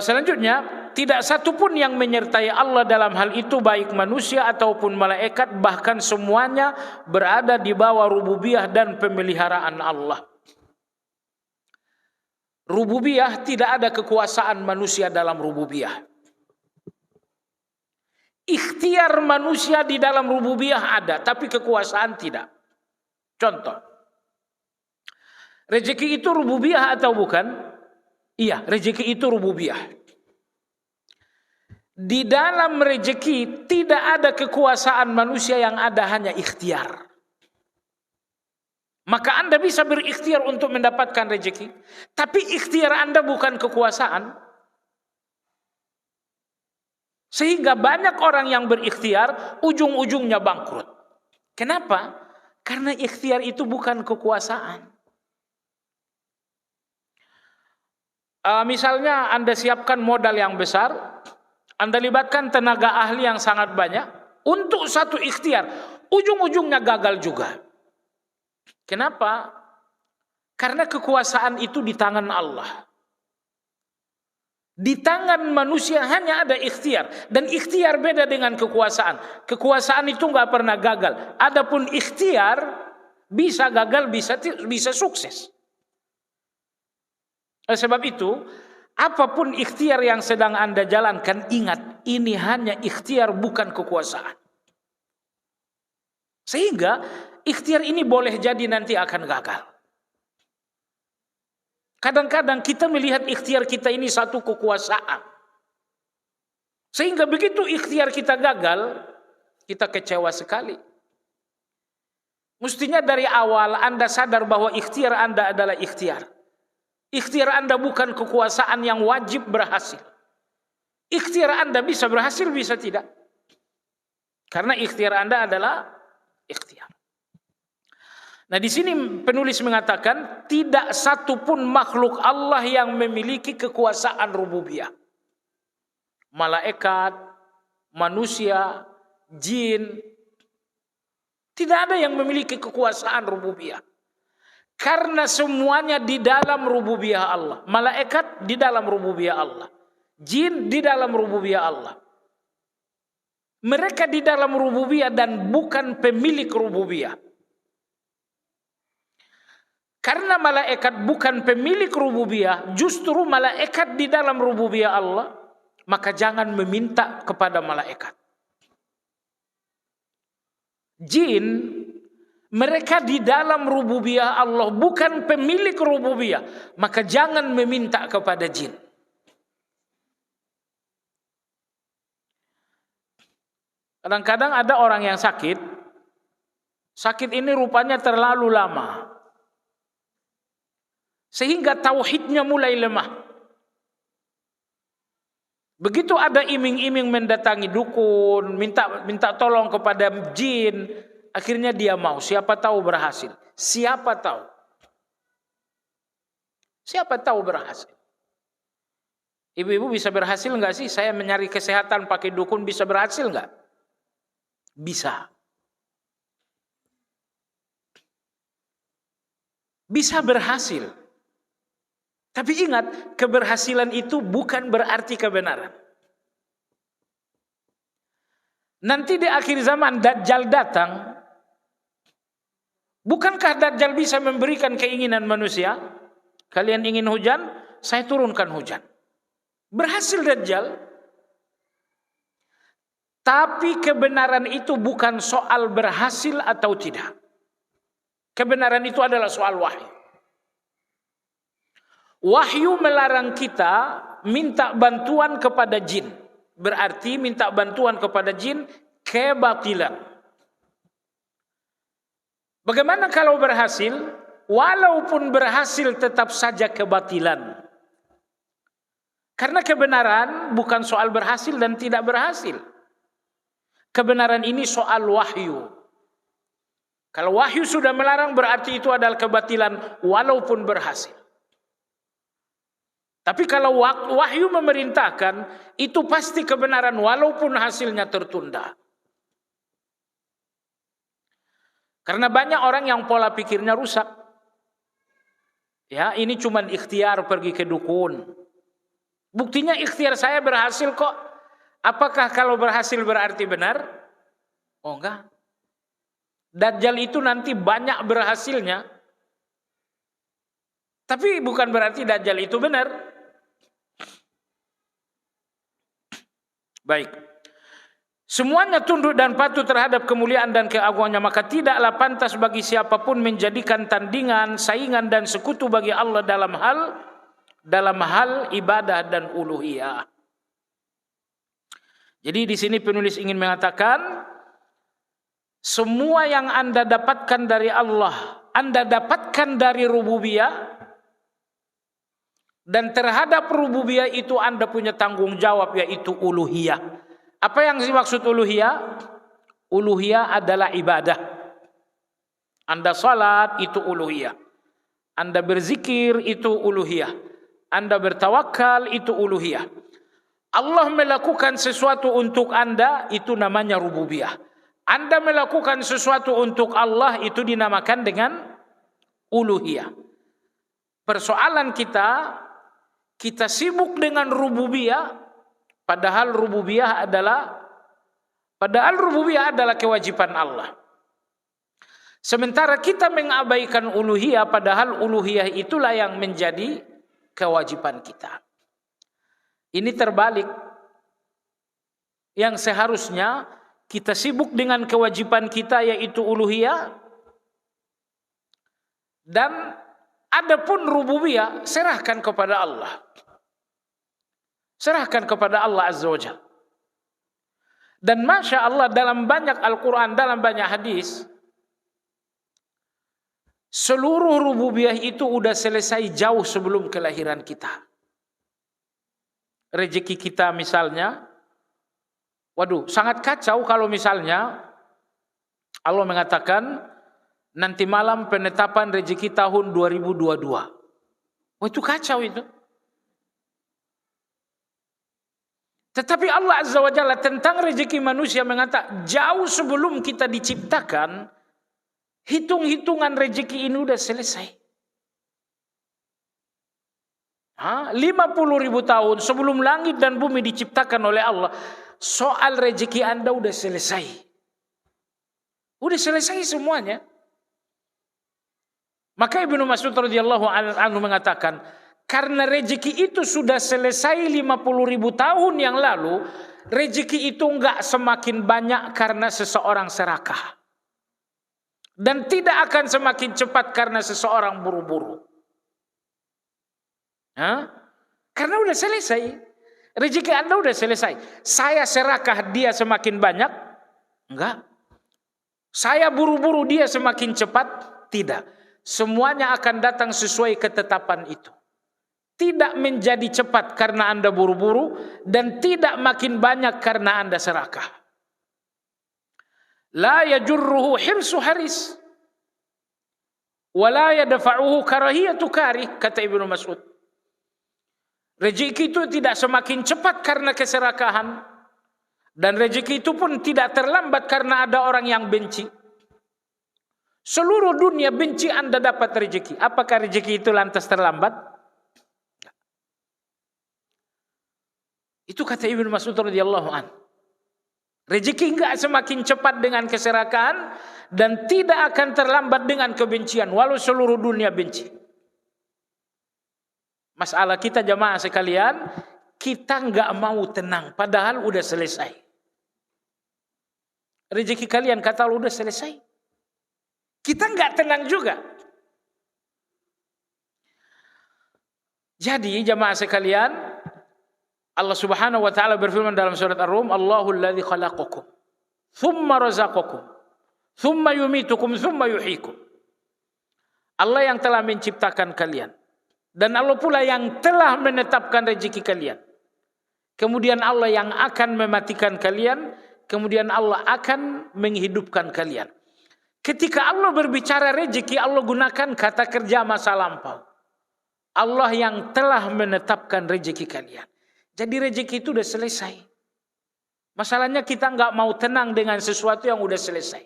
Speaker 1: Selanjutnya, tidak satu pun yang menyertai Allah dalam hal itu, baik manusia ataupun malaikat, bahkan semuanya berada di bawah rububiyah dan pemeliharaan Allah. Rububiyah, tidak ada kekuasaan manusia dalam rububiyah. Ikhtiar manusia di dalam rububiyah ada, tapi kekuasaan tidak. Contoh, rezeki itu rububiyah atau bukan? Iya, rezeki itu rububiyah. Di dalam rezeki tidak ada kekuasaan manusia, yang ada hanya ikhtiar. Maka Anda bisa berikhtiar untuk mendapatkan rezeki, tapi ikhtiar Anda bukan kekuasaan. Sehingga banyak orang yang berikhtiar ujung-ujungnya bangkrut. Kenapa? Karena ikhtiar itu bukan kekuasaan. Misalnya Anda siapkan modal yang besar, Anda libatkan tenaga ahli yang sangat banyak untuk satu ikhtiar, ujung-ujungnya gagal juga. Kenapa? Karena kekuasaan itu di tangan Allah. Di tangan manusia hanya ada ikhtiar, dan ikhtiar beda dengan kekuasaan. Kekuasaan itu nggak pernah gagal. Adapun ikhtiar bisa gagal, bisa sukses. Sebab itu, apapun ikhtiar yang sedang Anda jalankan, ingat, ini hanya ikhtiar, bukan kekuasaan. Sehingga ikhtiar ini boleh jadi nanti akan gagal. Kadang-kadang kita melihat ikhtiar kita ini satu kekuasaan. Sehingga begitu ikhtiar kita gagal, kita kecewa sekali. Mestinya dari awal Anda sadar bahwa ikhtiar Anda adalah ikhtiar. Ikhtiar Anda bukan kekuasaan yang wajib berhasil. Ikhtiar Anda bisa berhasil, bisa tidak. Karena ikhtiar Anda adalah ikhtiar. Nah, di sini penulis mengatakan tidak satu pun makhluk Allah yang memiliki kekuasaan rububiyah. Malaikat, manusia, jin, tidak ada yang memiliki kekuasaan rububiyah. Karena semuanya di dalam rububiyah Allah. Malaikat di dalam rububiyah Allah. Jin di dalam rububiyah Allah. Mereka di dalam rububiyah dan bukan pemilik rububiyah. Karena malaikat bukan pemilik rububiyah, justru malaikat di dalam rububiyah Allah, maka jangan meminta kepada malaikat. Jin, mereka di dalam rububiyah Allah, bukan pemilik rububiyah, maka jangan meminta kepada jin. Kadang-kadang ada orang yang sakit ini rupanya terlalu lama, sehingga tauhidnya mulai lemah. Begitu ada iming-iming mendatangi dukun, minta tolong kepada jin, akhirnya dia mau. Siapa tahu berhasil. Siapa tahu. Siapa tahu berhasil. Ibu-ibu bisa berhasil enggak sih? Saya mencari kesehatan pakai dukun, bisa berhasil enggak? Bisa. Bisa berhasil. Tapi ingat, keberhasilan itu bukan berarti kebenaran. Nanti di akhir zaman Dajjal datang. Bukankah Dajjal bisa memberikan keinginan manusia? Kalian ingin hujan? Saya turunkan hujan. Berhasil Dajjal. Tapi kebenaran itu bukan soal berhasil atau tidak. Kebenaran itu adalah soal wahyu. Wahyu melarang kita minta bantuan kepada jin. Berarti minta bantuan kepada jin kebatilan. Bagaimana kalau berhasil? Walaupun berhasil tetap saja kebatilan. Karena kebenaran bukan soal berhasil dan tidak berhasil. Kebenaran ini soal wahyu. Kalau wahyu sudah melarang berarti itu adalah kebatilan walaupun berhasil. Tapi kalau wahyu memerintahkan, itu pasti kebenaran walaupun hasilnya tertunda. Karena banyak orang yang pola pikirnya rusak. Ya, ini cuma ikhtiar pergi ke dukun. Buktinya ikhtiar saya berhasil kok. Apakah kalau berhasil berarti benar? Oh enggak. Dajjal itu nanti banyak berhasilnya. Tapi bukan berarti Dajjal itu benar. Baik. Semuanya tunduk dan patuh terhadap kemuliaan dan keagungannya, maka tidaklah pantas bagi siapapun menjadikan tandingan, saingan dan sekutu bagi Allah dalam hal ibadah dan uluhiyah. Jadi di sini penulis ingin mengatakan semua yang Anda dapatkan dari Allah, Anda dapatkan dari rububiyah, dan terhadap rububiyah itu Anda punya tanggung jawab, yaitu uluhiyah. Apa yang dimaksud uluhiyah? Uluhiyah adalah ibadah. Anda salat itu uluhiyah. Anda berzikir itu uluhiyah. Anda bertawakal itu uluhiyah. Allah melakukan sesuatu untuk Anda, itu namanya rububiyah. Anda melakukan sesuatu untuk Allah, itu dinamakan dengan uluhiyah. Persoalan kita sibuk dengan rububiyah, padahal rububiyah adalah kewajiban Allah. Sementara kita mengabaikan uluhiyah, padahal uluhiyah itulah yang menjadi kewajiban kita. Ini terbalik. Yang seharusnya kita sibuk dengan kewajiban kita, yaitu uluhiyah, dan adapun rububiyah serahkan kepada Allah. Serahkan kepada Allah Azza wa Jalla. Dan Masya Allah dalam banyak Al-Quran, dalam banyak hadis, seluruh rububiyah itu sudah selesai jauh sebelum kelahiran kita. Rezeki kita misalnya, waduh, sangat kacau kalau misalnya Allah mengatakan nanti malam penetapan rezeki tahun 2022. Wah, itu kacau itu. Tetapi Allah Azza wa Jalla tentang rezeki manusia mengatakan jauh sebelum kita diciptakan, hitung-hitungan rezeki ini sudah selesai. 50.000 tahun sebelum langit dan bumi diciptakan oleh Allah, soal rezeki Anda sudah selesai. Sudah selesai semuanya. Maka Ibnu Mas'ud radhiyallahu anhu mengatakan, karena rezeki itu sudah selesai 50.000 tahun yang lalu, rezeki itu enggak semakin banyak karena seseorang serakah. Dan tidak akan semakin cepat karena seseorang buru-buru. Karena udah selesai. Rezeki Anda udah selesai. Saya serakah dia semakin banyak? Enggak. Saya buru-buru dia semakin cepat? Tidak. Semuanya akan datang sesuai ketetapan itu. Tidak menjadi cepat karena Anda buru-buru, dan tidak makin banyak karena Anda serakah. La yajurruhu hirsu haris, wa la yadfa'uhu karahiyatu karih, kata Ibnu Mas'ud. Rezeki itu tidak semakin cepat karena keserakahan, dan rezeki itu pun tidak terlambat karena ada orang yang benci. Seluruh dunia benci Anda dapat rezeki. Apakah rezeki itu lantas terlambat? Itu kata Ibnu Mas'ud radhiyallahu an. Rezeki enggak semakin cepat dengan keserakahan, dan tidak akan terlambat dengan kebencian walau seluruh dunia benci. Masalah kita jamaah sekalian, kita enggak mau tenang padahal udah selesai. rezeki kalian, kata Allah udah selesai. Kita nggak tenang juga. Jadi jamaah sekalian, Allah Subhanahu wa taala berfirman dalam surat Ar-Rum, Allahul ladzi khalaqakum, tsumma razaqakum, tsumma yumitukum, tsumma yuhyikum. Allah yang telah menciptakan kalian, dan Allah pula yang telah menetapkan rezeki kalian. Kemudian Allah yang akan mematikan kalian, kemudian Allah akan menghidupkan kalian. Ketika Allah berbicara rezeki, Allah gunakan kata kerja masa lampau. Allah yang telah menetapkan rezeki kalian. Jadi rezeki itu udah selesai. Masalahnya kita nggak mau tenang dengan sesuatu yang udah selesai.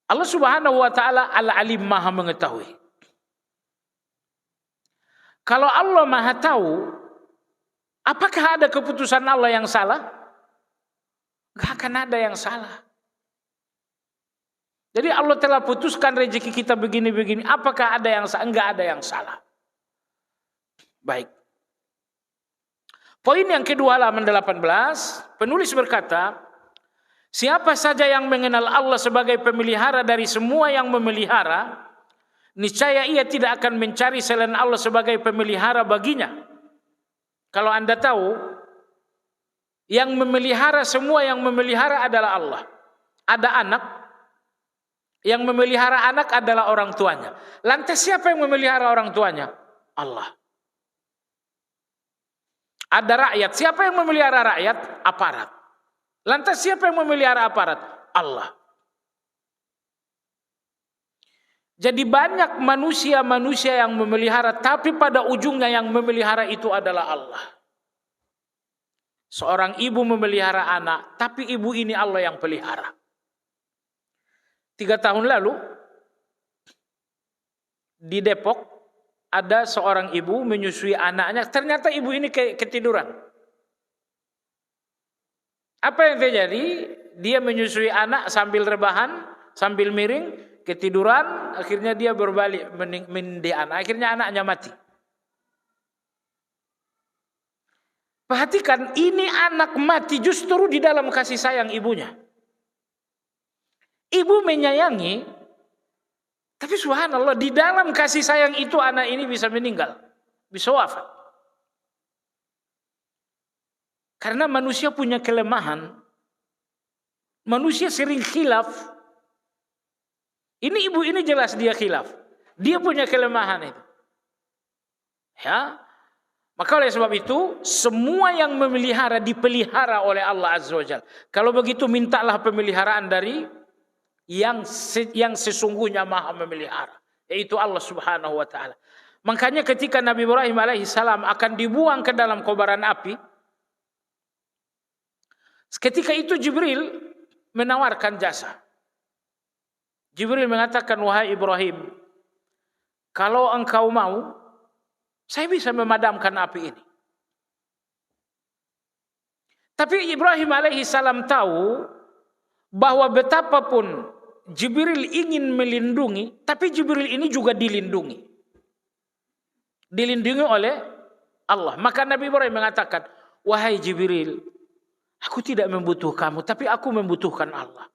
Speaker 1: Allah Subhanahu wa taala Al-Alim, Maha mengetahui. Kalau Allah Maha tahu, apakah ada keputusan Allah yang salah? Gak akan ada yang salah. Jadi Allah telah putuskan rezeki kita begini-begini. Apakah ada yang salah? Enggak ada yang salah. Baik. Poin yang kedua, halaman 18, penulis berkata, siapa saja yang mengenal Allah sebagai pemelihara dari semua yang memelihara, niscaya ia tidak akan mencari selain Allah sebagai pemelihara baginya. Kalau Anda tahu, yang memelihara semua yang memelihara adalah Allah. Ada anak, yang memelihara anak adalah orang tuanya. Lantas siapa yang memelihara orang tuanya? Allah. Ada rakyat. Siapa yang memelihara rakyat? Aparat. Lantas siapa yang memelihara aparat? Allah. Jadi banyak manusia-manusia yang memelihara, tapi pada ujungnya yang memelihara itu adalah Allah. Seorang ibu memelihara anak, tapi ibu ini Allah yang pelihara. 3 tahun lalu di Depok ada seorang ibu menyusui anaknya. Ternyata ibu ini ketiduran. Apa yang terjadi? Dia menyusui anak sambil rebahan, sambil miring, ketiduran. Akhirnya dia berbalik menindih anak. Akhirnya anaknya mati. Perhatikan, ini anak mati justru di dalam kasih sayang ibunya. Ibu menyayangi, tapi subhanallah di dalam kasih sayang itu anak ini bisa meninggal, bisa wafat. Karena manusia punya kelemahan, manusia sering khilaf. Ini ibu ini jelas dia khilaf, dia punya kelemahan itu. Ya, maka oleh sebab itu semua yang memelihara dipelihara oleh Allah Azza wa Jalla. Kalau begitu mintalah pemeliharaan dari yang sesungguhnya Maha memelihara, yaitu Allah Subhanahu wa taala. Makanya ketika Nabi Ibrahim alaihissalam akan dibuang ke dalam kobaran api, ketika itu Jibril menawarkan jasa. Jibril mengatakan, wahai Ibrahim, kalau engkau mau, saya bisa memadamkan api ini. Tapi Ibrahim alaihissalam tahu bahwa betapapun Jibril ingin melindungi, tapi Jibril ini juga dilindungi. Dilindungi oleh Allah. Maka Nabi Ibrahim mengatakan, wahai Jibril, aku tidak membutuhkan kamu, tapi aku membutuhkan Allah.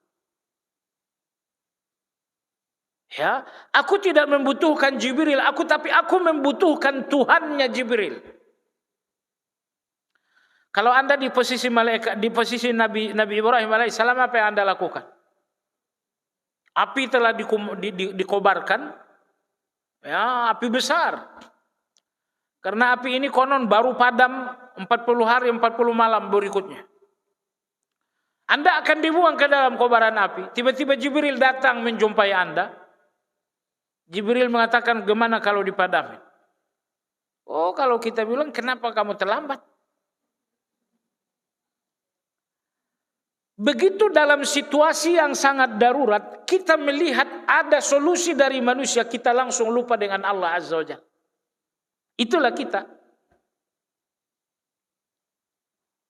Speaker 1: Ya, aku tidak membutuhkan Jibril, tapi aku membutuhkan Tuhannya Jibril. Kalau Anda di posisi malaikat, di posisi Nabi Ibrahim alaihissalam, apa yang Anda lakukan? Api telah dikobarkan, ya, api besar. Karena api ini konon baru padam 40 hari 40 malam berikutnya. Anda akan dibuang ke dalam kobaran api. Tiba-tiba Jibril datang menjumpai Anda. Jibril mengatakan, gimana kalau dipadamin? Oh, kalau kita bilang, kenapa kamu terlambat? Begitu dalam situasi yang sangat darurat, kita melihat ada solusi dari manusia, kita langsung lupa dengan Allah Azza wa Jalla. Itulah kita.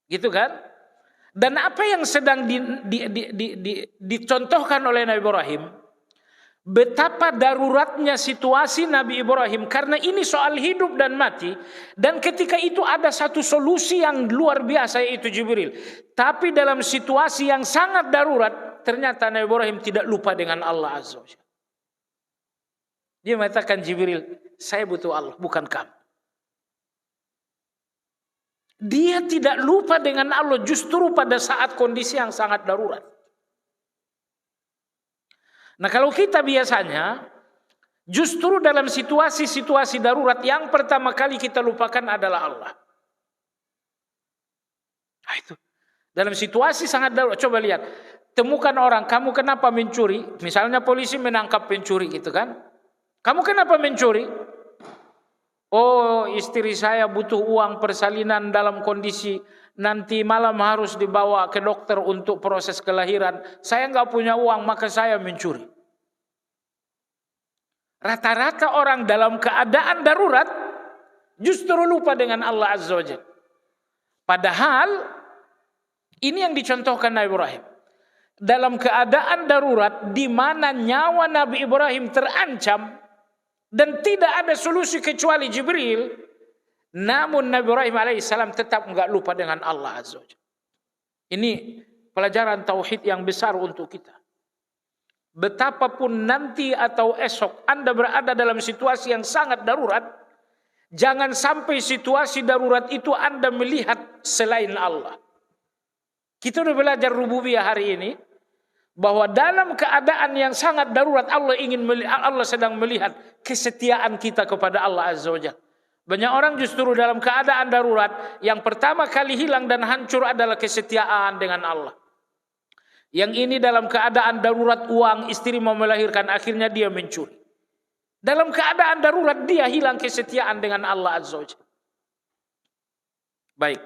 Speaker 1: Gitu kan? Dan apa yang sedang dicontohkan oleh Nabi Ibrahim, betapa daruratnya situasi Nabi Ibrahim, karena ini soal hidup dan mati, dan ketika itu ada satu solusi yang luar biasa, yaitu Jibril. Tapi dalam situasi yang sangat darurat, ternyata Nabi Ibrahim tidak lupa dengan Allah Azza wa Jalla. Dia mengatakan, Jibril, saya butuh Allah, bukan kamu. Dia tidak lupa dengan Allah justru pada saat kondisi yang sangat darurat. Nah, kalau kita biasanya justru dalam situasi-situasi darurat yang pertama kali kita lupakan adalah Allah. Nah, itu. Dalam situasi sangat darurat, coba lihat. Temukan orang, kamu kenapa mencuri? Misalnya polisi menangkap pencuri gitu kan. Kamu kenapa mencuri? Oh, istri saya butuh uang persalinan dalam kondisi nanti malam harus dibawa ke dokter untuk proses kelahiran. Saya nggak punya uang, maka saya mencuri. Rata-rata orang dalam keadaan darurat justru lupa dengan Allah Azza wa Jalla. Padahal ini yang dicontohkan Nabi Ibrahim. Dalam keadaan darurat di mana nyawa Nabi Ibrahim terancam dan tidak ada solusi kecuali Jibril, namun Nabi Ibrahim alaihissalam tetap enggak lupa dengan Allah Azza wa Jalla. Ini pelajaran tauhid yang besar untuk kita. Betapapun nanti atau esok Anda berada dalam situasi yang sangat darurat, jangan sampai situasi darurat itu Anda melihat selain Allah. Kita sudah belajar rububiyah hari ini, bahwa dalam keadaan yang sangat darurat Allah sedang melihat kesetiaan kita kepada Allah Azza wa Jalla. Banyak orang justru dalam keadaan darurat yang pertama kali hilang dan hancur adalah kesetiaan dengan Allah. Yang ini dalam keadaan darurat uang, istri mau melahirkan, akhirnya dia mencuri. Dalam keadaan darurat dia hilang kesetiaan dengan Allah Azza wa Jalla. Baik.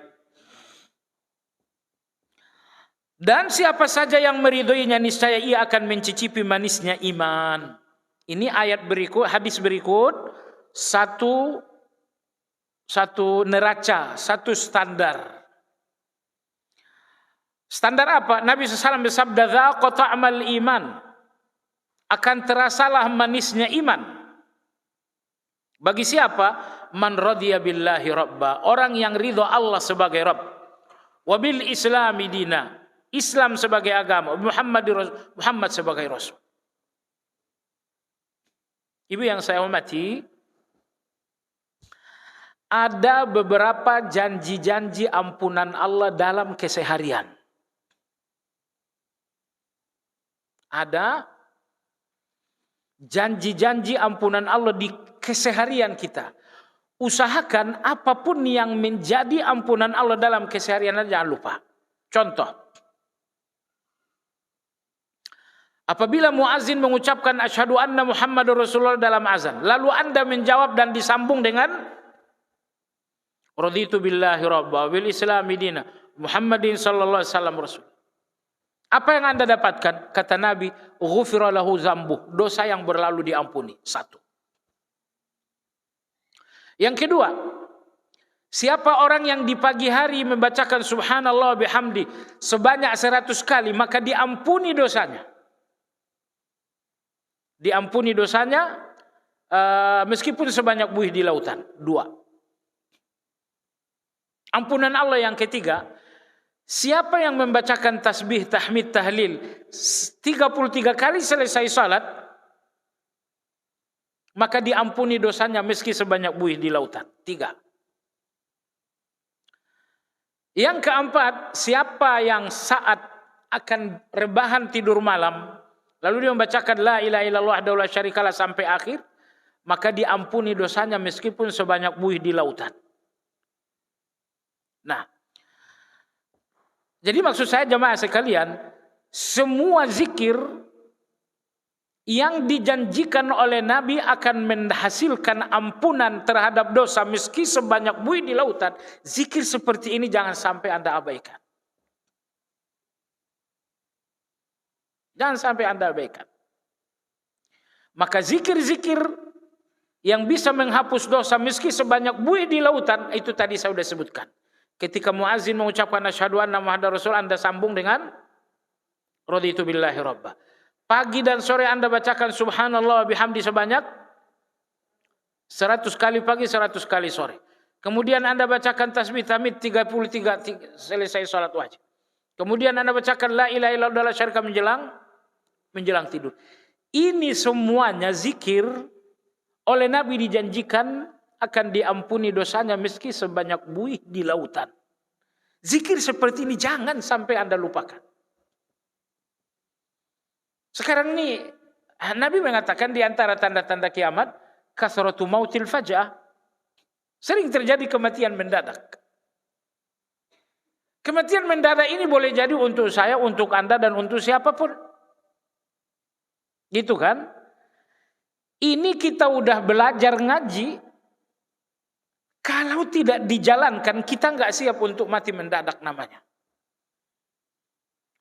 Speaker 1: Dan siapa saja yang meridhoinya, niscaya ia akan mencicipi manisnya iman. Ini ayat berikut, hadis berikut, satu neraca, satu standar. Standar apa? Nabi SAW bersabda, "Dzaqa ta'mal iman." Akan terasalah manisnya iman. Bagi siapa? Man radiya billahi rabba. Orang yang ridho Allah sebagai Rabb. Wa bil islami dina. Islam sebagai agama, Muhammad sebagai Rasul. Ibu yang saya hormati, ada beberapa janji-janji ampunan Allah dalam keseharian. Ada janji-janji ampunan Allah di keseharian kita. Usahakan apapun yang menjadi ampunan Allah dalam keseharian, jangan lupa. Contoh, apabila muazin mengucapkan asyhadu anna Muhammadur Rasulullah dalam azan, lalu Anda menjawab dan disambung dengan raditu billahi rabba bil islami dina Muhammadin sallallahu alaihi wasallam rasul. Apa yang Anda dapatkan? Kata Nabi, ghufira lahu dzambuh, dosa yang berlalu diampuni. Satu. Yang kedua, siapa orang yang di pagi hari membacakan subhanallah bihamdi sebanyak 100 kali, maka diampuni dosanya. Diampuni dosanya meskipun sebanyak buih di lautan. Dua. Ampunan Allah yang ketiga, siapa yang membacakan tasbih, tahmid, tahlil 33 kali selesai salat, maka diampuni dosanya meski sebanyak buih di lautan. 3. Yang keempat, siapa yang saat akan rebahan tidur malam lalu dia membacakan la ilaha illallah wahdahu la syarikalah sampai akhir, maka diampuni dosanya meskipun sebanyak buih di lautan. Nah, jadi maksud saya jemaah sekalian, semua zikir yang dijanjikan oleh Nabi akan menghasilkan ampunan terhadap dosa meski sebanyak buih di lautan, zikir seperti ini jangan sampai Anda abaikan. Jangan sampai Anda abaikan. Maka zikir-zikir yang bisa menghapus dosa meski sebanyak buih di lautan, itu tadi saya sudah sebutkan. Ketika muazin mengucapkan asyhadu anna Muhammadar Rasul, Anda sambung dengan raditu billahi rabba. Pagi dan sore Anda bacakan subhanallah wa bihamdi sebanyak 100 kali pagi, 100 kali sore. Kemudian Anda bacakan tasbih tahmid 33 selesai salat wajib. Kemudian Anda bacakan la ilaha illallah la syarika menjelang tidur. Ini semuanya zikir oleh Nabi dijanjikan akan diampuni dosanya meski sebanyak buih di lautan. Zikir seperti ini jangan sampai Anda lupakan. Sekarang ini Nabi mengatakan di antara tanda-tanda kiamat, kasratu mautil faja'ah. Sering terjadi kematian mendadak. Kematian mendadak ini boleh jadi untuk saya, untuk Anda, dan untuk siapapun. Gitu kan? Ini kita udah belajar ngaji. Kalau tidak dijalankan, kita nggak siap untuk mati mendadak namanya.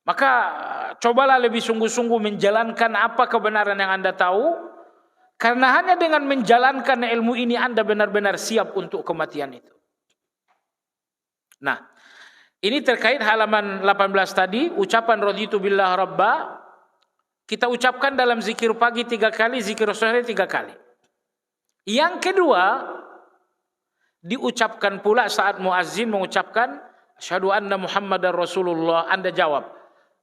Speaker 1: Maka cobalah lebih sungguh-sungguh menjalankan apa kebenaran yang Anda tahu. Karena hanya dengan menjalankan ilmu ini Anda benar-benar siap untuk kematian itu. Nah, ini terkait halaman 18 tadi, ucapan raditu billah rabba. Kita ucapkan dalam zikir pagi 3 kali, zikir sore 3 kali. Yang kedua, diucapkan pula saat muazzin mengucapkan asyhadu anna Muhammadar Rasulullah. Anda jawab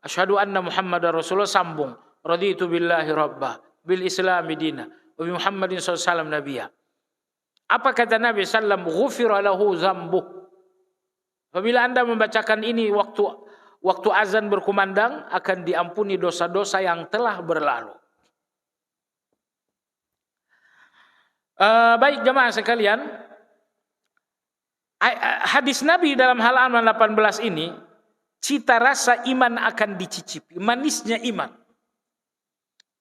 Speaker 1: asyhadu anna Muhammadar Rasulullah, sambung raditu billahi rabba bil islami dina wa bi Muhammadin sallallahu alaihi wasallam nabiyya. Apa kata Nabi sallam? Ghufira lahu zambuh. Apabila Anda membacakan ini waktu azan berkumandang, akan diampuni dosa-dosa yang telah berlalu. Baik jemaah sekalian, hadis Nabi dalam halaman 18 ini, cita rasa iman akan dicicipi, manisnya iman.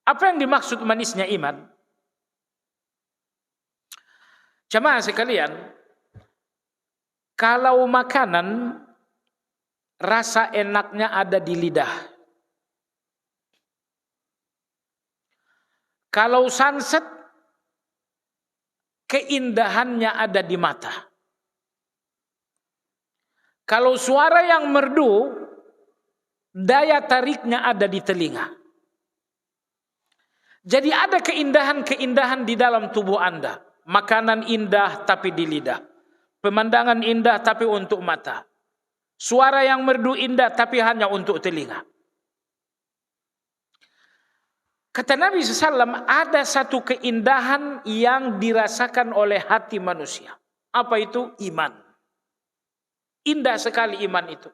Speaker 1: Apa yang dimaksud manisnya iman? Jemaah sekalian, kalau makanan rasa enaknya ada di lidah. Kalau sunset keindahannya ada di mata. Kalau suara yang merdu, daya tariknya ada di telinga. Jadi ada keindahan-keindahan di dalam tubuh Anda. Makanan indah tapi di lidah. Pemandangan indah tapi untuk mata. Suara yang merdu indah tapi hanya untuk telinga. Kata Nabi SAW, ada satu keindahan yang dirasakan oleh hati manusia. Apa itu? Iman. Indah sekali iman itu.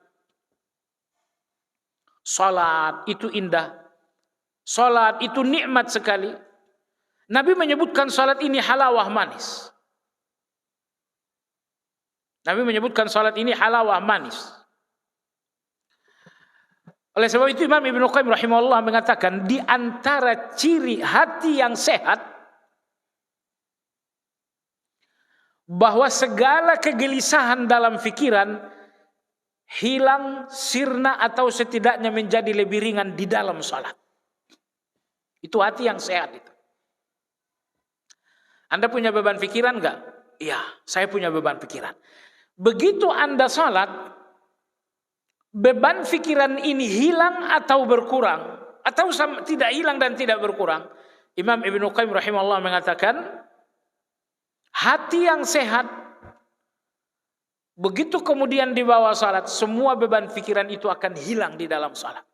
Speaker 1: Salat itu indah. Salat itu nikmat sekali. Nabi menyebutkan salat ini halawah manis. Nabi menyebutkan salat ini halawah manis. Oleh sebab itu Imam Ibnu Qayyim rahimahullah mengatakan, di antara ciri hati yang sehat, bahwa segala kegelisahan dalam pikiran hilang, sirna, atau setidaknya menjadi lebih ringan di dalam salat. Itu hati yang sehat itu. Anda punya beban pikiran enggak? Iya, saya punya beban pikiran. Begitu Anda salat, beban pikiran ini hilang atau berkurang, atau tidak hilang dan tidak berkurang. Imam Ibnu Qayyim rahimahullah mengatakan, hati yang sehat, begitu kemudian dibawa salat, semua beban pikiran itu akan hilang di dalam salat.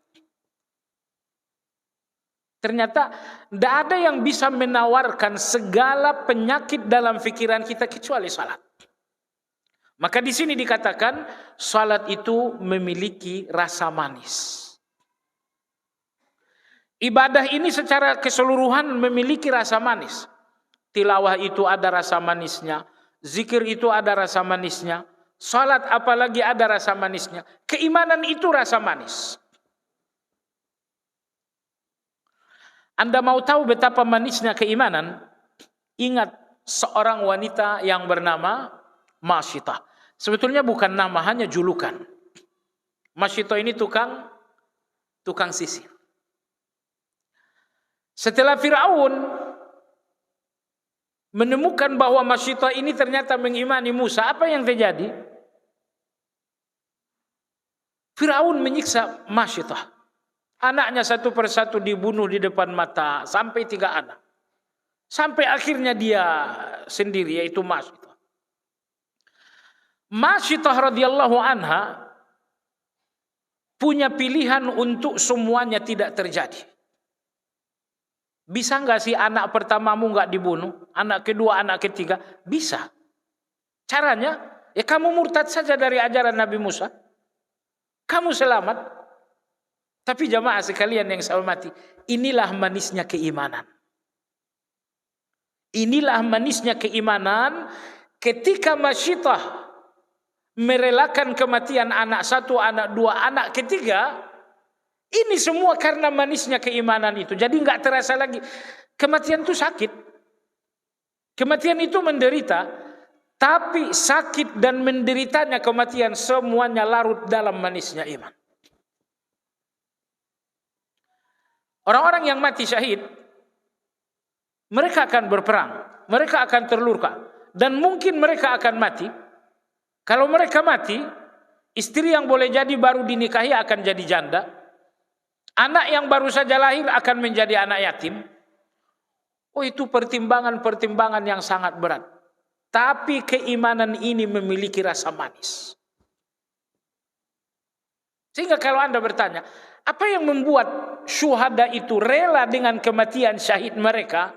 Speaker 1: Ternyata tidak ada yang bisa menawarkan segala penyakit dalam pikiran kita kecuali salat. Maka di sini dikatakan salat itu memiliki rasa manis. Ibadah ini secara keseluruhan memiliki rasa manis. Tilawah itu ada rasa manisnya, zikir itu ada rasa manisnya, salat apalagi ada rasa manisnya. Keimanan itu rasa manis. Anda mau tahu betapa manisnya keimanan? Ingat seorang wanita yang bernama Masyitah. Sebetulnya bukan nama, hanya julukan. Masyitah ini tukang sisir. Setelah Fir'aun menemukan bahwa Masyitah ini ternyata mengimani Musa, apa yang terjadi? Fir'aun menyiksa Masyitah. Anaknya satu persatu dibunuh di depan mata, sampai 3 anak. Sampai akhirnya dia sendiri, yaitu Masyitah. Masyitah radhiyallahu anha punya pilihan untuk semuanya tidak terjadi. Bisa nggak sih anak pertamamu nggak dibunuh, anak kedua, anak ketiga? Bisa. Caranya, ya kamu murtad saja dari ajaran Nabi Musa. Kamu selamat. Tapi jamaah sekalian yang saya hormati, inilah manisnya keimanan. Inilah manisnya keimanan ketika Masyitah merelakan kematian anak 1, anak 2, anak ketiga. Ini semua karena manisnya keimanan itu. Jadi nggak terasa lagi. Kematian itu sakit. Kematian itu menderita. Tapi sakit dan menderitanya kematian semuanya larut dalam manisnya iman. Orang-orang yang mati syahid, mereka akan berperang, mereka akan terluka, dan mungkin mereka akan mati. Kalau mereka mati, istri yang boleh jadi baru dinikahi akan jadi janda. Anak yang baru saja lahir akan menjadi anak yatim. Oh, itu pertimbangan-pertimbangan yang sangat berat. Tapi keimanan ini memiliki rasa manis. Sehingga kalau Anda bertanya, apa yang membuat syuhada itu rela dengan kematian syahid mereka?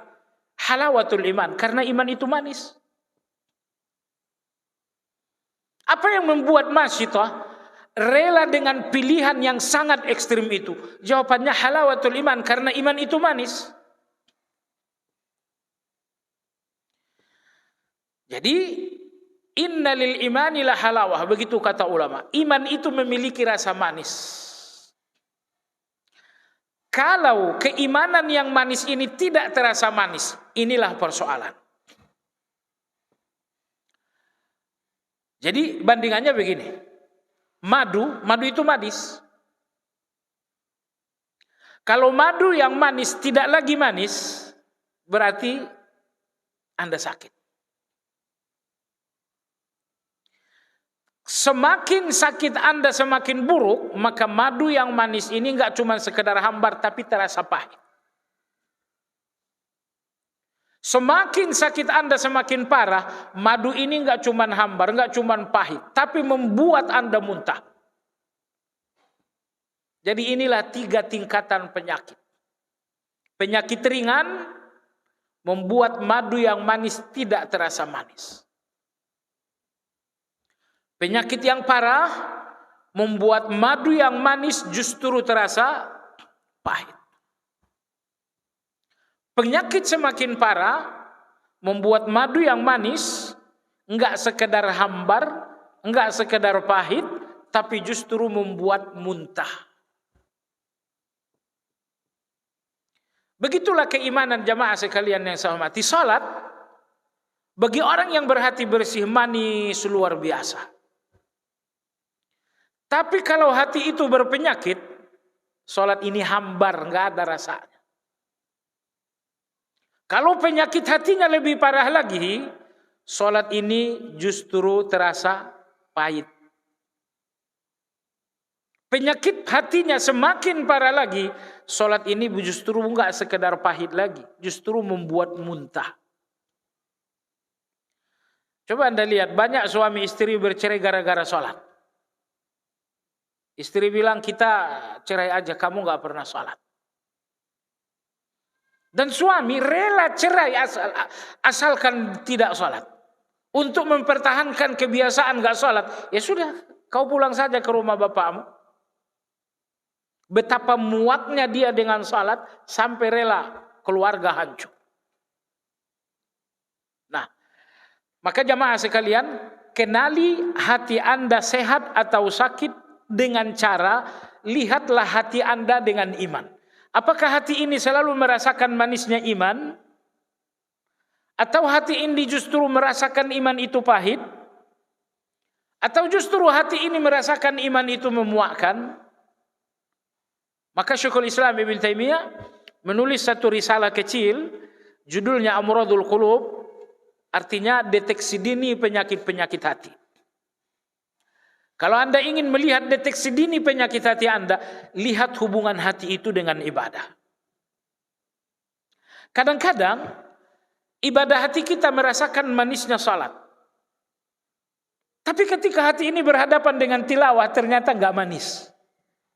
Speaker 1: Halawatul iman, karena iman itu manis. Apa yang membuat Masyitah rela dengan pilihan yang sangat ekstrim itu? Jawabannya halawatul iman, karena iman itu manis. Jadi innalil imani la halawah, begitu kata ulama. Iman itu memiliki rasa manis. Kalau keimanan yang manis ini tidak terasa manis, inilah persoalan. Jadi bandingannya begini. Madu itu manis. Kalau madu yang manis tidak lagi manis, berarti Anda sakit. Semakin sakit Anda semakin buruk, maka madu yang manis ini enggak cuma sekedar hambar tapi terasa pahit. Semakin sakit Anda semakin parah, madu ini enggak cuma hambar, enggak cuma pahit, tapi membuat Anda muntah. Jadi inilah 3 tingkatan penyakit. Penyakit ringan membuat madu yang manis tidak terasa manis. Penyakit yang parah membuat madu yang manis justru terasa pahit. Penyakit semakin parah membuat madu yang manis enggak sekedar hambar, enggak sekedar pahit, tapi justru membuat muntah. Begitulah keimanan jamaah sekalian yang saya hormati. Salat bagi orang yang berhati bersih manis luar biasa. Tapi kalau hati itu berpenyakit, salat ini hambar, enggak ada rasanya. Kalau penyakit hatinya lebih parah lagi, salat ini justru terasa pahit. Penyakit hatinya semakin parah lagi, salat ini justru enggak sekedar pahit lagi, justru membuat muntah. Coba Anda lihat, banyak suami istri bercerai gara-gara salat. Istri bilang, kita cerai aja, kamu enggak pernah salat. Dan suami rela cerai asalkan tidak salat. Untuk mempertahankan kebiasaan enggak salat, ya sudah, kau pulang saja ke rumah bapakmu. Betapa muaknya dia dengan salat sampai rela keluarga hancur. Nah, maka jamaah sekalian, kenali hati Anda sehat atau sakit dengan cara lihatlah hati Anda dengan iman. Apakah hati ini selalu merasakan manisnya iman? Atau hati ini justru merasakan iman itu pahit? Atau justru hati ini merasakan iman itu memuakkan? Maka Syekhul Islam Ibn Taimiyah menulis satu risalah kecil, judulnya Amradul Qulub, artinya deteksi dini penyakit-penyakit hati. Kalau Anda ingin melihat deteksi dini penyakit hati Anda, lihat hubungan hati itu dengan ibadah. Kadang-kadang ibadah hati kita merasakan manisnya salat. Tapi ketika hati ini berhadapan dengan tilawah, ternyata enggak manis.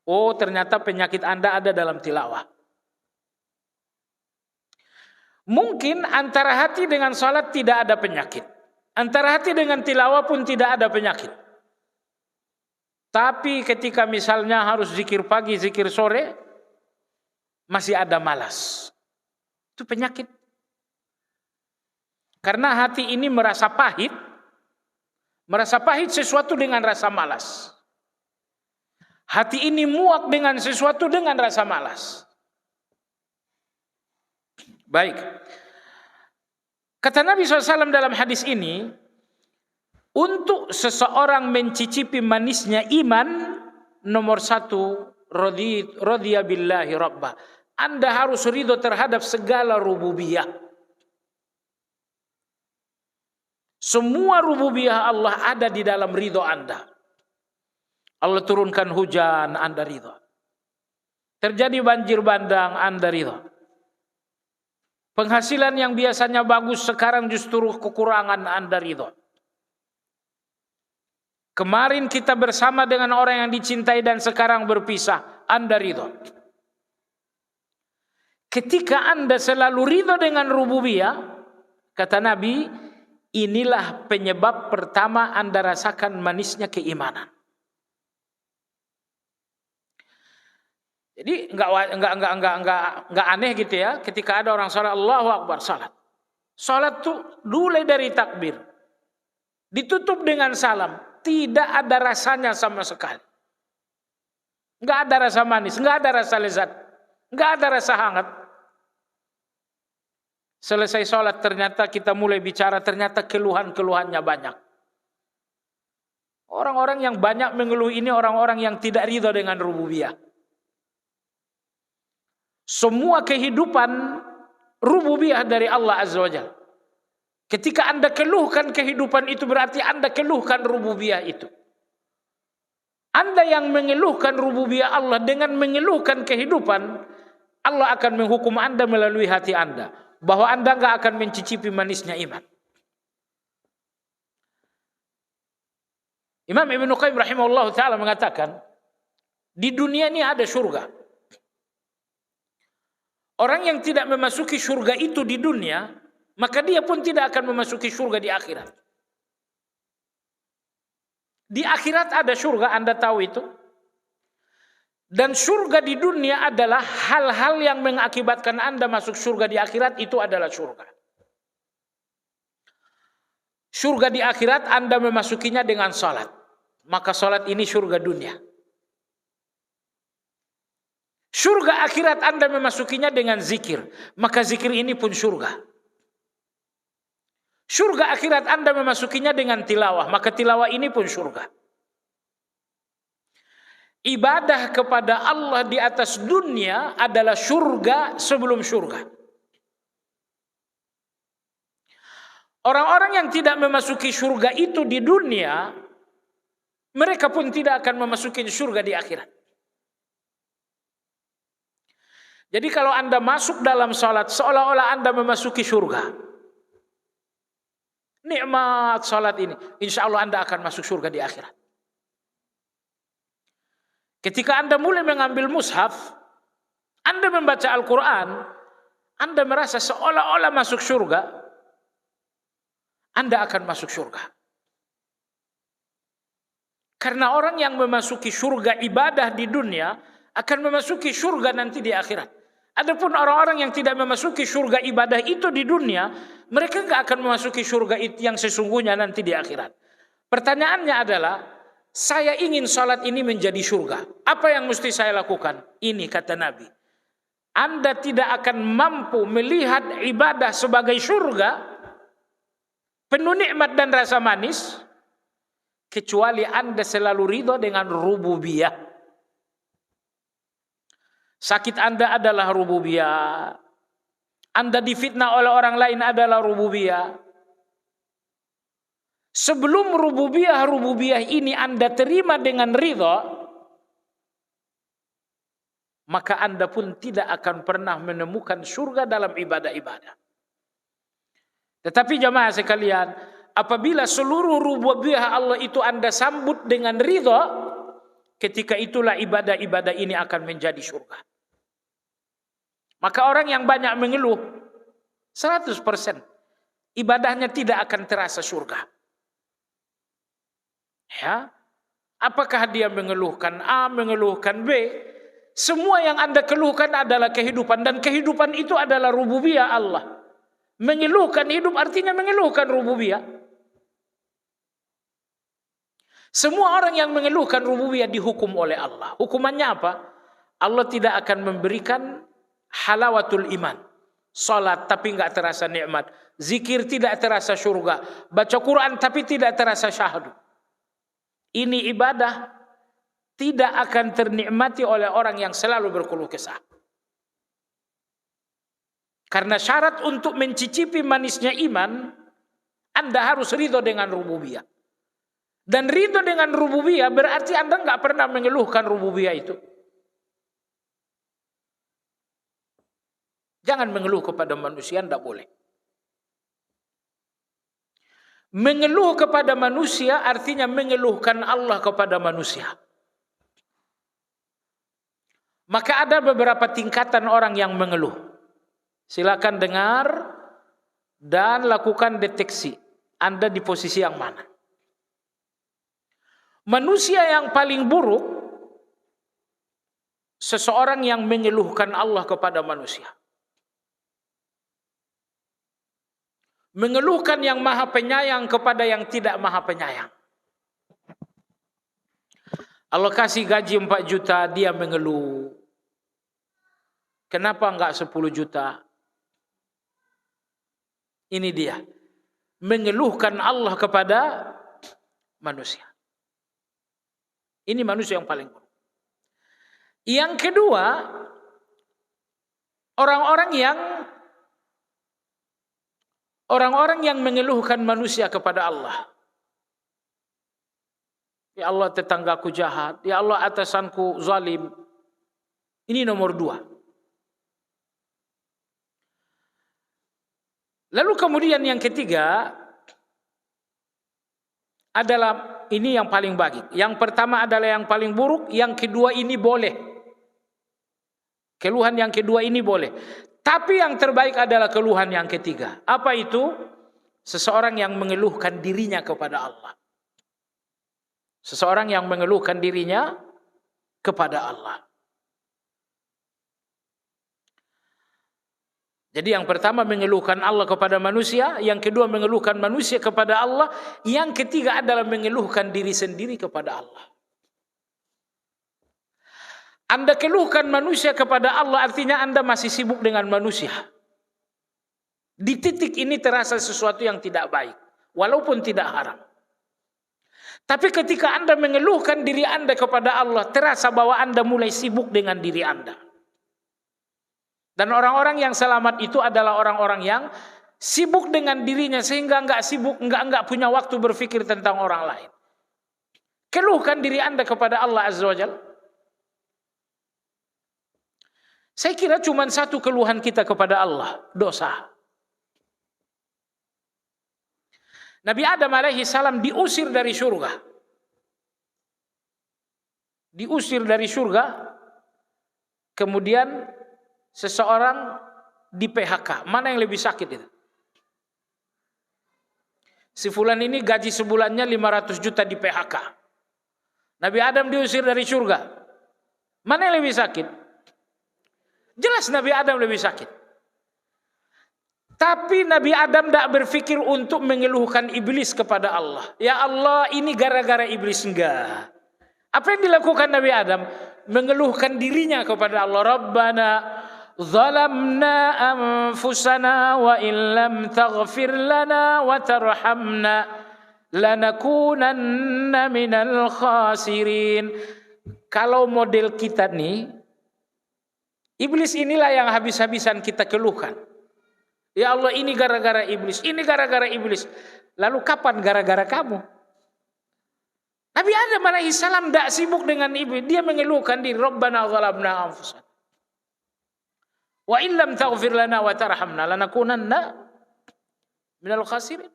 Speaker 1: Oh, ternyata penyakit Anda ada dalam tilawah. Mungkin antara hati dengan salat tidak ada penyakit. Antara hati dengan tilawah pun tidak ada penyakit. Tapi ketika misalnya harus zikir pagi, zikir sore, masih ada malas. Itu penyakit. Karena hati ini merasa pahit sesuatu dengan rasa malas. Hati ini muak dengan sesuatu dengan rasa malas. Baik. Kata Nabi SAW dalam hadis ini, untuk seseorang mencicipi manisnya iman, nomor 1, radhiya billahi rabba. Anda harus ridho terhadap segala rububiyah. Semua rububiyah Allah ada di dalam ridho Anda. Allah turunkan hujan, Anda ridho. Terjadi banjir bandang, Anda ridho. Penghasilan yang biasanya bagus sekarang justru kekurangan, Anda ridho. Kemarin kita bersama dengan orang yang dicintai dan sekarang berpisah, Anda ridho. Ketika Anda selalu ridho dengan rububiyah, kata Nabi, inilah penyebab pertama Anda rasakan manisnya keimanan. Jadi enggak aneh gitu ya, ketika ada orang salat, Allahu Akbar, salat. Salat tuh mulai dari takbir, ditutup dengan salam, tidak ada rasanya sama sekali. Enggak ada rasa manis, enggak ada rasa lezat, enggak ada rasa hangat. Selesai sholat ternyata kita mulai bicara, ternyata keluhan-keluhannya banyak. Orang-orang yang banyak mengeluh ini orang-orang yang tidak ridho dengan rububiyah. Semua kehidupan rububiyah dari Allah Azza wa Jalla. Ketika Anda keluhkan kehidupan itu berarti Anda keluhkan rububiyah itu. Anda yang mengeluhkan rububiyah Allah dengan mengeluhkan kehidupan, Allah akan menghukum Anda melalui hati Anda. Bahwa Anda enggak akan mencicipi manisnya iman. Imam Ibnu Qayyim rahimahullah ta'ala mengatakan, di dunia ini ada surga. Orang yang tidak memasuki surga itu di dunia, maka dia pun tidak akan memasuki surga di akhirat. Di akhirat ada surga, Anda tahu itu. Dan surga di dunia adalah hal-hal yang mengakibatkan Anda masuk surga di akhirat, itu adalah surga. Surga di akhirat Anda memasukinya dengan salat. Maka salat ini surga dunia. Surga akhirat Anda memasukinya dengan zikir. Maka zikir ini pun surga. Surga akhirat Anda memasukinya dengan tilawah. Maka tilawah ini pun surga. Ibadah kepada Allah di atas dunia adalah surga sebelum surga. Orang-orang yang tidak memasuki surga itu di dunia, mereka pun tidak akan memasuki surga di akhirat. Jadi kalau Anda masuk dalam salat seolah-olah Anda memasuki surga. Nikmat salat ini, insya Allah Anda akan masuk surga di akhirat. Ketika Anda mulai mengambil mushaf, Anda membaca Al-Quran, Anda merasa seolah-olah masuk surga, Anda akan masuk surga. Karena orang yang memasuki surga ibadah di dunia akan memasuki surga nanti di akhirat. Adapun orang-orang yang tidak memasuki surga ibadah itu di dunia, mereka tidak akan memasuki surga itu yang sesungguhnya nanti di akhirat. Pertanyaannya adalah, saya ingin salat ini menjadi surga. Apa yang mesti saya lakukan? Ini kata Nabi. Anda tidak akan mampu melihat ibadah sebagai surga, penuh nikmat dan rasa manis, kecuali Anda selalu ridho dengan rububiyah. Sakit Anda adalah rububiyah. Anda difitnah oleh orang lain adalah rububiyah. Sebelum rububiyah ini Anda terima dengan ridha, maka Anda pun tidak akan pernah menemukan surga dalam ibadah-ibadah. Tetapi jamaah sekalian, apabila seluruh rububiyah Allah itu Anda sambut dengan ridha, ketika itulah ibadah-ibadah ini akan menjadi surga. Maka orang yang banyak mengeluh, 100% ibadahnya tidak akan terasa surga. Ya, apakah dia mengeluhkan A, mengeluhkan B? Semua yang Anda keluhkan adalah kehidupan, dan kehidupan itu adalah rububiyah Allah. Mengeluhkan hidup artinya mengeluhkan rububiyah. Semua orang yang mengeluhkan rububiyah dihukum oleh Allah. Hukumannya apa? Allah tidak akan memberikan halawatul iman. Salat tapi enggak terasa nikmat. Zikir tidak terasa surga. Baca Quran tapi tidak terasa syahdu. Ini ibadah tidak akan ternikmati oleh orang yang selalu berkeluh kesah. Karena syarat untuk mencicipi manisnya iman, Anda harus ridho dengan rububiyah. Dan ridho dengan rububiyah berarti Anda enggak pernah mengeluhkan rububiyah itu. Jangan mengeluh kepada manusia, tidak boleh. Mengeluh kepada manusia artinya mengeluhkan Allah kepada manusia. Maka ada beberapa tingkatan orang yang mengeluh. Silakan dengar dan lakukan deteksi. Anda di posisi yang mana? Manusia yang paling buruk, seseorang yang mengeluhkan Allah kepada manusia. Mengeluhkan yang maha penyayang kepada yang tidak maha penyayang. Allah kasih gaji 4 juta, dia mengeluh. Kenapa enggak 10 juta? Ini dia. Mengeluhkan Allah kepada manusia. Ini manusia yang paling buruk. Yang kedua, orang-orang yang mengeluhkan manusia kepada Allah. Ya Allah, tetanggaku jahat. Ya Allah, atasanku zalim. Ini nomor 2. Lalu kemudian yang ketiga adalah ini yang paling baik. Yang pertama adalah yang paling buruk, yang kedua ini boleh. Keluhan yang kedua ini boleh. Tapi yang terbaik adalah keluhan yang ketiga. Apa itu? Seseorang yang mengeluhkan dirinya kepada Allah. Seseorang yang mengeluhkan dirinya kepada Allah. Jadi yang pertama mengeluhkan Allah kepada manusia, yang kedua mengeluhkan manusia kepada Allah, yang ketiga adalah mengeluhkan diri sendiri kepada Allah. Anda keluhkan manusia kepada Allah artinya Anda masih sibuk dengan manusia. Di titik ini terasa sesuatu yang tidak baik, walaupun tidak haram. Tapi ketika Anda mengeluhkan diri Anda kepada Allah, terasa bahwa Anda mulai sibuk dengan diri Anda. Dan orang-orang yang selamat itu adalah orang-orang yang sibuk dengan dirinya sehingga enggak punya waktu berpikir tentang orang lain. Keluhkan diri Anda kepada Allah Azza wa Jalla. Saya kira cuma satu keluhan kita kepada Allah, dosa. Nabi Adam alaihi salam diusir dari surga. Diusir dari surga. Kemudian seseorang di PHK. Mana yang lebih sakit itu? Si fulan ini gaji sebulannya 500 juta di PHK. Nabi Adam diusir dari surga. Mana yang lebih sakit? Jelas Nabi Adam lebih sakit. Tapi Nabi Adam tidak berpikir untuk mengeluhkan iblis kepada Allah. Ya Allah, ini gara-gara iblis. Enggak. Apa yang dilakukan Nabi Adam? Mengeluhkan dirinya kepada Allah. Rabbana zalamna anfusana wa illam taghfir lana wa tarhamna lanakunanna minal khasirin. Kalau model kita nih, iblis inilah yang habis-habisan kita keluhkan. Ya Allah, ini gara-gara iblis, ini gara-gara iblis. Lalu kapan gara-gara kamu? Nabi Adam alaihissalam tidak sibuk dengan iblis. Dia mengeluhkan diri, Rabbana zalamna anfusana. Wa illam taghfir lana wa tarhamna lanakunanna minal khasirin.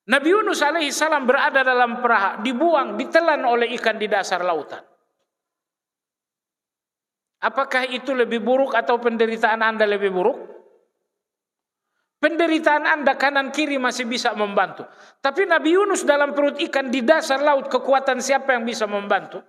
Speaker 1: Nabi Yunus alaihissalam berada dalam perahu, dibuang, ditelan oleh ikan di dasar lautan. Apakah itu lebih buruk atau penderitaan Anda lebih buruk? Penderitaan Anda kanan kiri masih bisa membantu. Tapi Nabi Yunus dalam perut ikan di dasar laut, kekuatan siapa yang bisa membantu?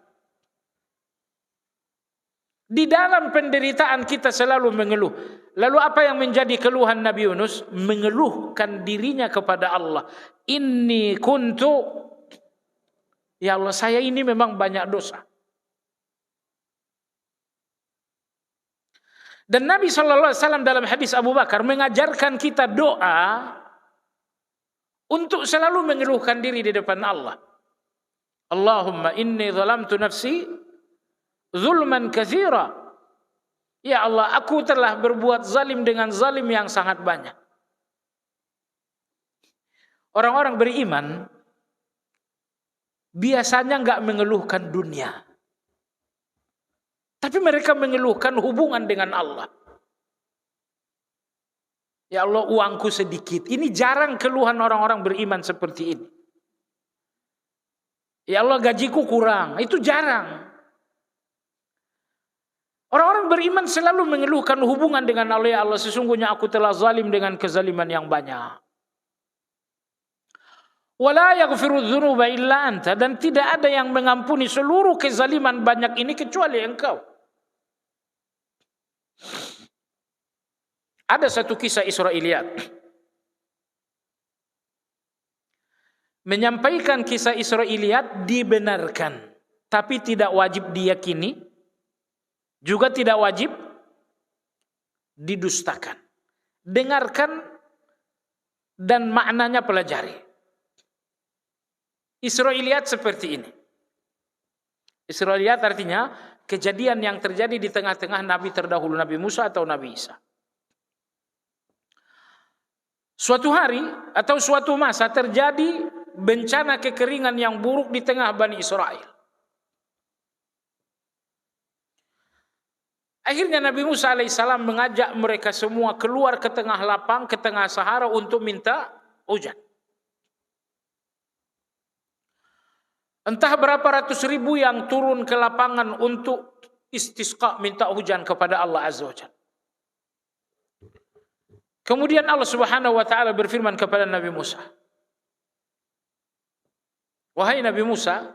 Speaker 1: Di dalam penderitaan kita selalu mengeluh. Lalu apa yang menjadi keluhan Nabi Yunus? Mengeluhkan dirinya kepada Allah. Inni kuntu, ya Allah, saya ini memang banyak dosa. Dan Nabi SAW dalam hadis Abu Bakar mengajarkan kita doa untuk selalu mengeluhkan diri di depan Allah. Allahumma inni zalamtu nafsi zulman katsira. Ya Allah, aku telah berbuat zalim dengan zalim yang sangat banyak. Orang-orang beriman biasanya enggak mengeluhkan dunia. Tapi mereka mengeluhkan hubungan dengan Allah. Ya Allah, uangku sedikit. Ini jarang keluhan orang-orang beriman seperti ini. Ya Allah, gajiku kurang. Itu jarang. Orang-orang beriman selalu mengeluhkan hubungan dengan Allah. Ya Allah, sesungguhnya aku telah zalim dengan kezaliman yang banyak. Wala yaghfiru dzunuba illa anta, dan tidak ada yang mengampuni seluruh kezaliman banyak ini kecuali Engkau. Ada satu kisah Israiliyat. Menyampaikan kisah Israiliyat dibenarkan, tapi tidak wajib diyakini, juga tidak wajib didustakan. Dengarkan dan maknanya pelajari. Israiliyat seperti ini. Israiliyat artinya kejadian yang terjadi di tengah-tengah Nabi terdahulu, Nabi Musa atau Nabi Isa. Suatu hari atau suatu masa terjadi bencana kekeringan yang buruk di tengah Bani Israel. Akhirnya Nabi Musa alaihissalam mengajak mereka semua keluar ke tengah lapang, ke tengah Sahara untuk minta hujan. Entah berapa ratus ribu yang turun ke lapangan untuk istisqa, minta hujan kepada Allah Azza wa Jalla. Kemudian Allah Subhanahu wa taala berfirman kepada Nabi Musa, "Wahai Nabi Musa,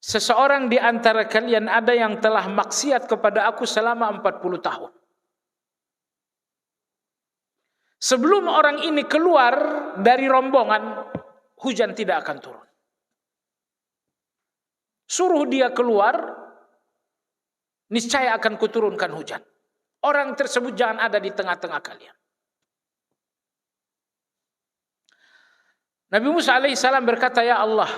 Speaker 1: seseorang di antara kalian ada yang telah maksiat kepada aku selama 40 tahun. Sebelum orang ini keluar dari rombongan, hujan tidak akan turun. Suruh dia keluar, niscaya akan kuturunkan hujan. Orang tersebut jangan ada di tengah-tengah kalian." Nabi Musa alaihissalam berkata, "Ya Allah,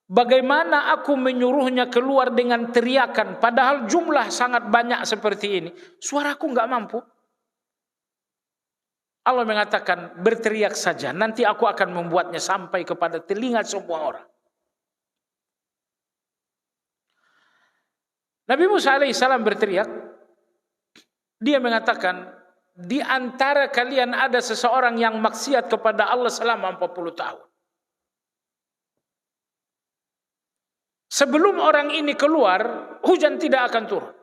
Speaker 1: bagaimana aku menyuruhnya keluar dengan teriakan, padahal jumlah sangat banyak seperti ini. Suaraku enggak mampu." Allah mengatakan, "Berteriak saja, nanti aku akan membuatnya sampai kepada telinga semua orang." Nabi Musa alaihissalam berteriak. Dia mengatakan, di antara kalian ada seseorang yang maksiat kepada Allah selama 40 tahun. Sebelum orang ini keluar, hujan tidak akan turun.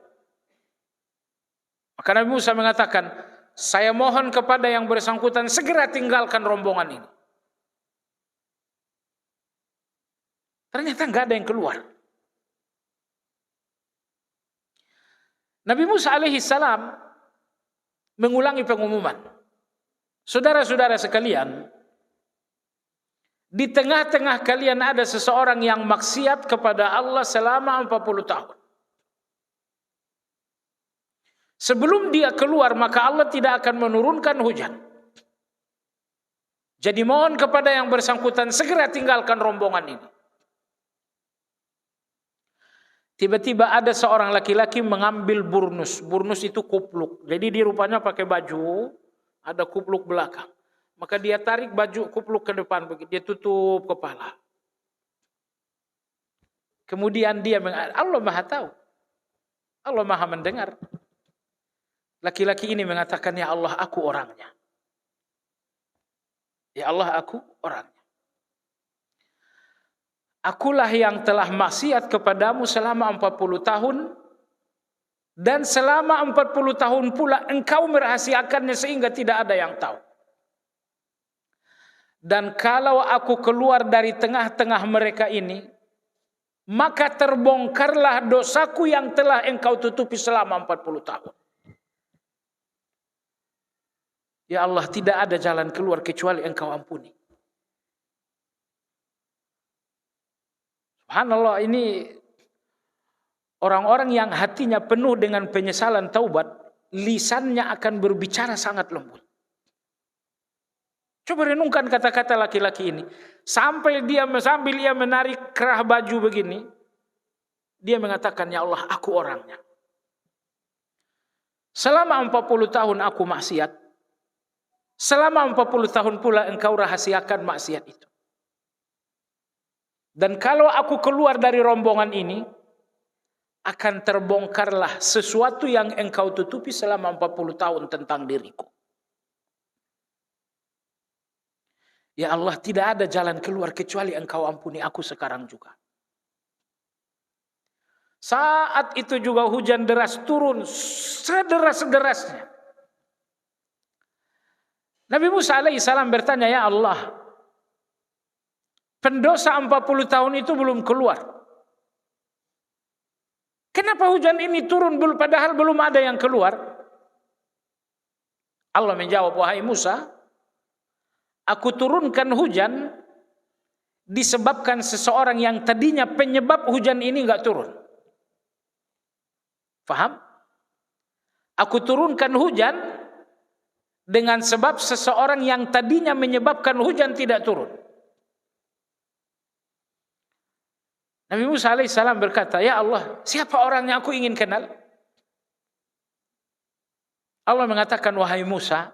Speaker 1: Maka Nabi Musa mengatakan, saya mohon kepada yang bersangkutan segera tinggalkan rombongan ini. Ternyata enggak ada yang keluar. Nabi Musa alaihissalam mengulangi pengumuman. Saudara-saudara sekalian, di tengah-tengah kalian ada seseorang yang maksiat kepada Allah selama 40 tahun. Sebelum dia keluar, maka Allah tidak akan menurunkan hujan. Jadi mohon kepada yang bersangkutan segera tinggalkan rombongan ini. Tiba-tiba ada seorang laki-laki mengambil burnus. Burnus itu kupluk. Jadi dia rupanya pakai baju, ada kupluk belakang. Maka dia tarik baju kupluk ke depan, dia tutup kepala. Kemudian dia Allah Maha tahu. Allah Maha mendengar. Laki-laki ini mengatakan, ya Allah, aku orangnya. Ya Allah, aku orangnya. Akulah yang telah maksiat kepadamu selama 40 tahun. Dan selama 40 tahun pula engkau merahasiakannya sehingga tidak ada yang tahu. Dan kalau aku keluar dari tengah-tengah mereka ini, maka terbongkarlah dosaku yang telah engkau tutupi selama 40 tahun. Ya Allah, tidak ada jalan keluar kecuali engkau ampuni. Subhanallah, ini orang-orang yang hatinya penuh dengan penyesalan taubat, lisannya akan berbicara sangat lembut. Coba renungkan kata-kata laki-laki ini. Sambil dia menarik kerah baju begini, dia mengatakan, ya Allah, aku orangnya. Selama 40 tahun aku maksiat. Selama 40 tahun pula engkau rahasiakan maksiat itu. Dan kalau aku keluar dari rombongan ini, akan terbongkarlah sesuatu yang engkau tutupi selama 40 tahun tentang diriku. Ya Allah, tidak ada jalan keluar kecuali engkau ampuni aku sekarang juga. Saat itu juga hujan deras turun sederas-derasnya. Nabi Musa alaihissalam bertanya, ya Allah, pendosa 40 tahun itu belum keluar. Kenapa hujan ini turun padahal belum ada yang keluar? Allah menjawab, wahai Musa, aku turunkan hujan disebabkan seseorang yang tadinya penyebab hujan ini enggak turun. Faham? Aku turunkan hujan dengan sebab seseorang yang tadinya menyebabkan hujan tidak turun. Nabi Musa alaihissalam berkata, ya Allah, siapa orang yang aku ingin kenal? Allah mengatakan, wahai Musa,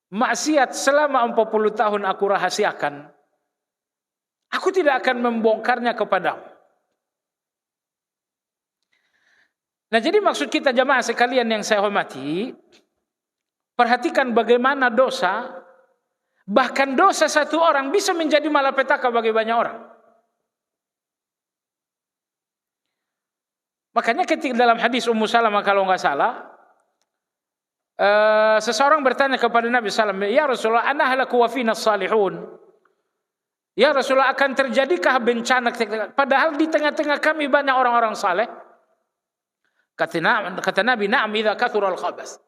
Speaker 1: maksiat selama 40 tahun aku rahasiakan. Aku tidak akan membongkarnya kepadamu. Nah, jadi maksud kita jamaah sekalian yang saya hormati, perhatikan bagaimana dosa, bahkan dosa satu orang bisa menjadi malapetaka bagi banyak orang. Makanya ketika dalam hadis Ummu Salamah kalau nggak salah, seseorang bertanya kepada Nabi SAW, ya Rasulullah, ana halaku wa fina salihun. Ya Rasulullah, akan terjadikah bencana? Padahal di tengah-tengah kami banyak orang-orang saleh. Kata Nabi, na'am idza kathura al-khabas.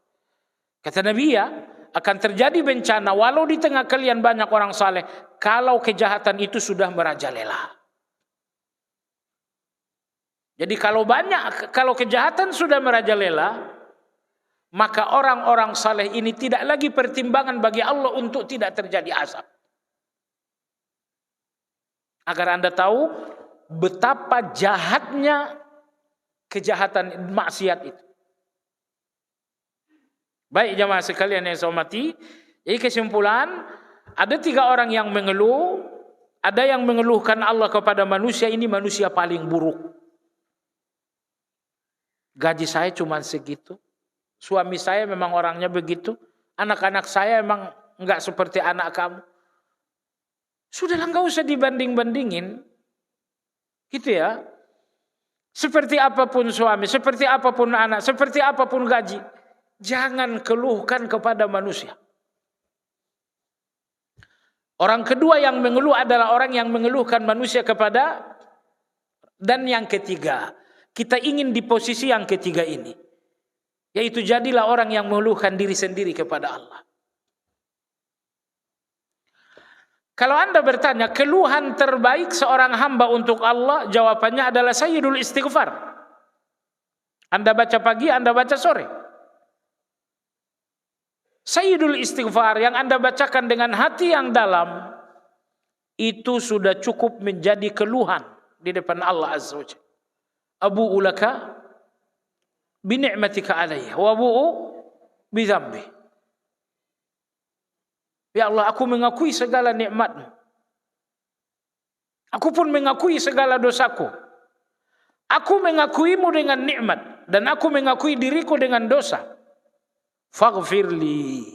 Speaker 1: Kata Nabi, ya, akan terjadi bencana walau di tengah kalian banyak orang saleh kalau kejahatan itu sudah merajalela. Jadi kalau kejahatan sudah merajalela, maka orang-orang saleh ini tidak lagi pertimbangan bagi Allah untuk tidak terjadi azab. Agar Anda tahu betapa jahatnya kejahatan maksiat itu. Baik jamaah sekalian yang saya hormati, jadi kesimpulan, ada 3 orang yang mengeluh, ada yang mengeluhkan Allah kepada manusia, ini manusia paling buruk. Gaji saya cuma segitu. Suami saya memang orangnya begitu. Anak-anak saya memang enggak seperti anak kamu. Sudahlah, enggak usah dibanding-bandingin. Gitu ya. Seperti apapun suami, seperti apapun anak, seperti apapun gaji, jangan keluhkan kepada manusia. Orang kedua yang mengeluh adalah orang yang mengeluhkan manusia kepada, dan yang ketiga, kita ingin di posisi yang ketiga ini, yaitu jadilah orang yang mengeluhkan diri sendiri kepada Allah. Kalau Anda bertanya, keluhan terbaik seorang hamba untuk Allah, jawabannya adalah sayyidul istighfar. Anda baca pagi, Anda baca sore. Sayyidul istighfar yang Anda bacakan dengan hati yang dalam, itu sudah cukup menjadi keluhan di depan Allah Azza wa Jalla. abu'u laka bi ni'matika alayya wa abu'u bi dzambi. Ya Allah, aku mengakui segala nikmat-Mu. Aku pun mengakui segala dosaku. Aku mengakuimu dengan nikmat dan aku mengakui diriku dengan dosa. Faghfirli,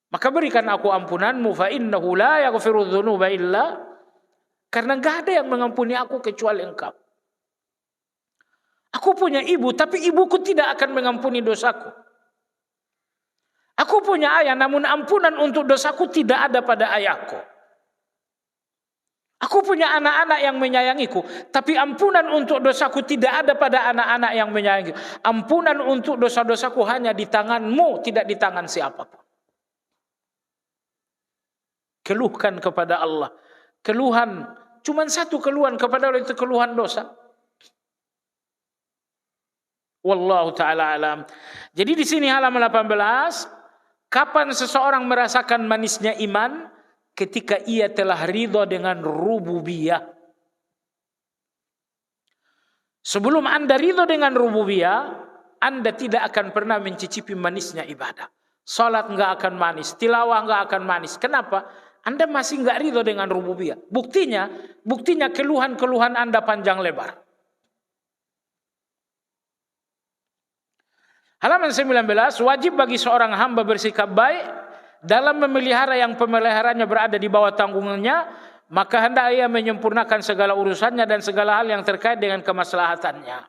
Speaker 1: maka berikan aku ampunanmu. Fa innahu la yaghfiru dzunuba illa, karena enggak ada yang mengampuni aku kecuali Engkau. Aku punya ibu, tapi ibuku tidak akan mengampuni dosaku. Aku punya ayah, namun ampunan untuk dosaku tidak ada pada ayahku. Aku punya anak-anak yang menyayangiku, tapi ampunan untuk dosaku tidak ada pada anak-anak yang menyayangiku. Ampunan untuk dosa-dosaku hanya di tangan-Mu, tidak di tangan siapapun. Keluhkan kepada Allah. Keluhan, cuma satu keluhan kepada Allah, itu keluhan dosa. Wallahu ta'ala alam. Jadi di sini halaman 18, kapan seseorang merasakan manisnya iman? Ketika ia telah ridha dengan rububiyah. Sebelum Anda ridha dengan rububiyah, Anda tidak akan pernah mencicipi manisnya ibadah. Salat enggak akan manis, tilawah enggak akan manis. Kenapa? Anda masih enggak ridha dengan rububiyah. Buktinya keluhan-keluhan Anda panjang lebar. Halaman 19, wajib bagi seorang hamba bersikap baik dalam memelihara yang pemeliharanya berada di bawah tanggungannya, maka hendak ia menyempurnakan segala urusannya dan segala hal yang terkait dengan kemaslahatannya.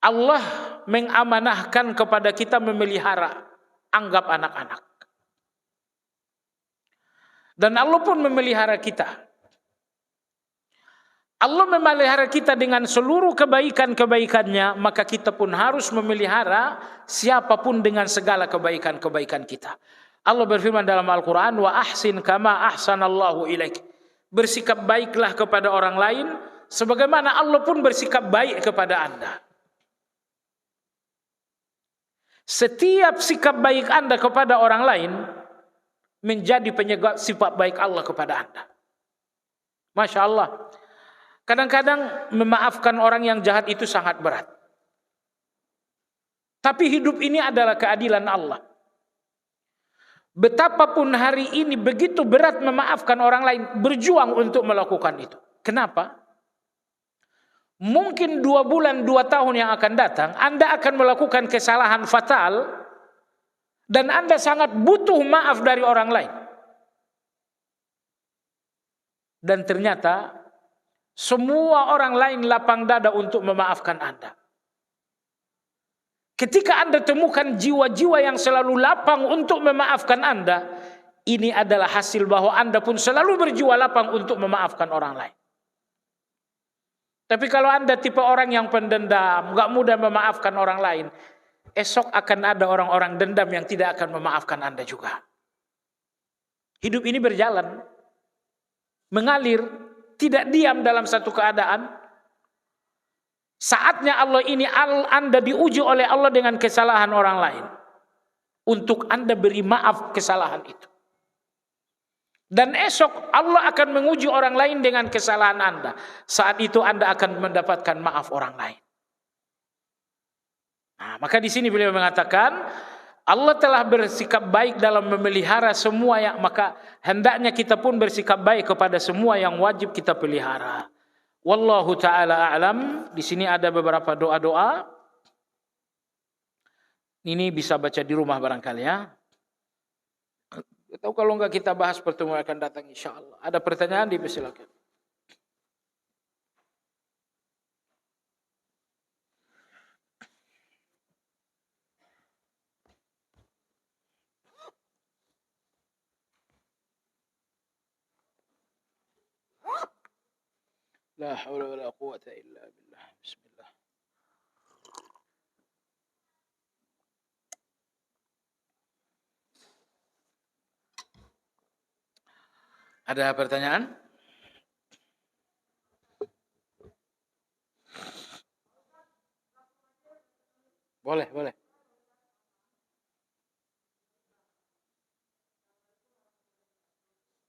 Speaker 1: Allah mengamanahkan kepada kita memelihara, anggap anak-anak. Dan Allah pun memelihara kita. Allah memelihara kita dengan seluruh kebaikan-kebaikannya, maka kita pun harus memelihara siapapun dengan segala kebaikan-kebaikan kita. Allah berfirman dalam Al-Quran, wa ahsin kama ahsanallahu ilaik. Bersikap baiklah kepada orang lain, sebagaimana Allah pun bersikap baik kepada Anda. Setiap sikap baik Anda kepada orang lain, menjadi penyebab sifat baik Allah kepada Anda. Masya Allah. Kadang-kadang memaafkan orang yang jahat itu sangat berat. Tapi hidup ini adalah keadilan Allah. Betapapun hari ini begitu berat memaafkan orang lain, berjuang untuk melakukan itu. Kenapa? Mungkin 2 bulan, 2 tahun yang akan datang, Anda akan melakukan kesalahan fatal, dan Anda sangat butuh maaf dari orang lain. Dan ternyata semua orang lain lapang dada untuk memaafkan Anda. Ketika Anda temukan jiwa-jiwa yang selalu lapang untuk memaafkan Anda, ini adalah hasil bahwa Anda pun selalu berjiwa lapang untuk memaafkan orang lain. Tapi kalau Anda tipe orang yang pendendam, gak mudah memaafkan orang lain, esok akan ada orang-orang dendam yang tidak akan memaafkan Anda juga. Hidup ini berjalan, mengalir, tidak diam dalam satu keadaan. Saatnya Allah ini Anda diuji oleh Allah dengan kesalahan orang lain, untuk Anda beri maaf kesalahan itu. Dan esok Allah akan menguji orang lain dengan kesalahan Anda. Saat itu Anda akan mendapatkan maaf orang lain. Nah, maka di sini beliau mengatakan Allah telah bersikap baik dalam memelihara semua yang, maka hendaknya kita pun bersikap baik kepada semua yang wajib kita pelihara. Wallahu taala a'lam. Di sini ada beberapa doa-doa. Ini bisa baca di rumah barangkali ya. Atau kalau enggak kita bahas pertemuan akan datang insyaallah. Ada pertanyaan, dipersilakan. La haula wala quwwata illa billah. Bismillah. Ada pertanyaan? Boleh, boleh.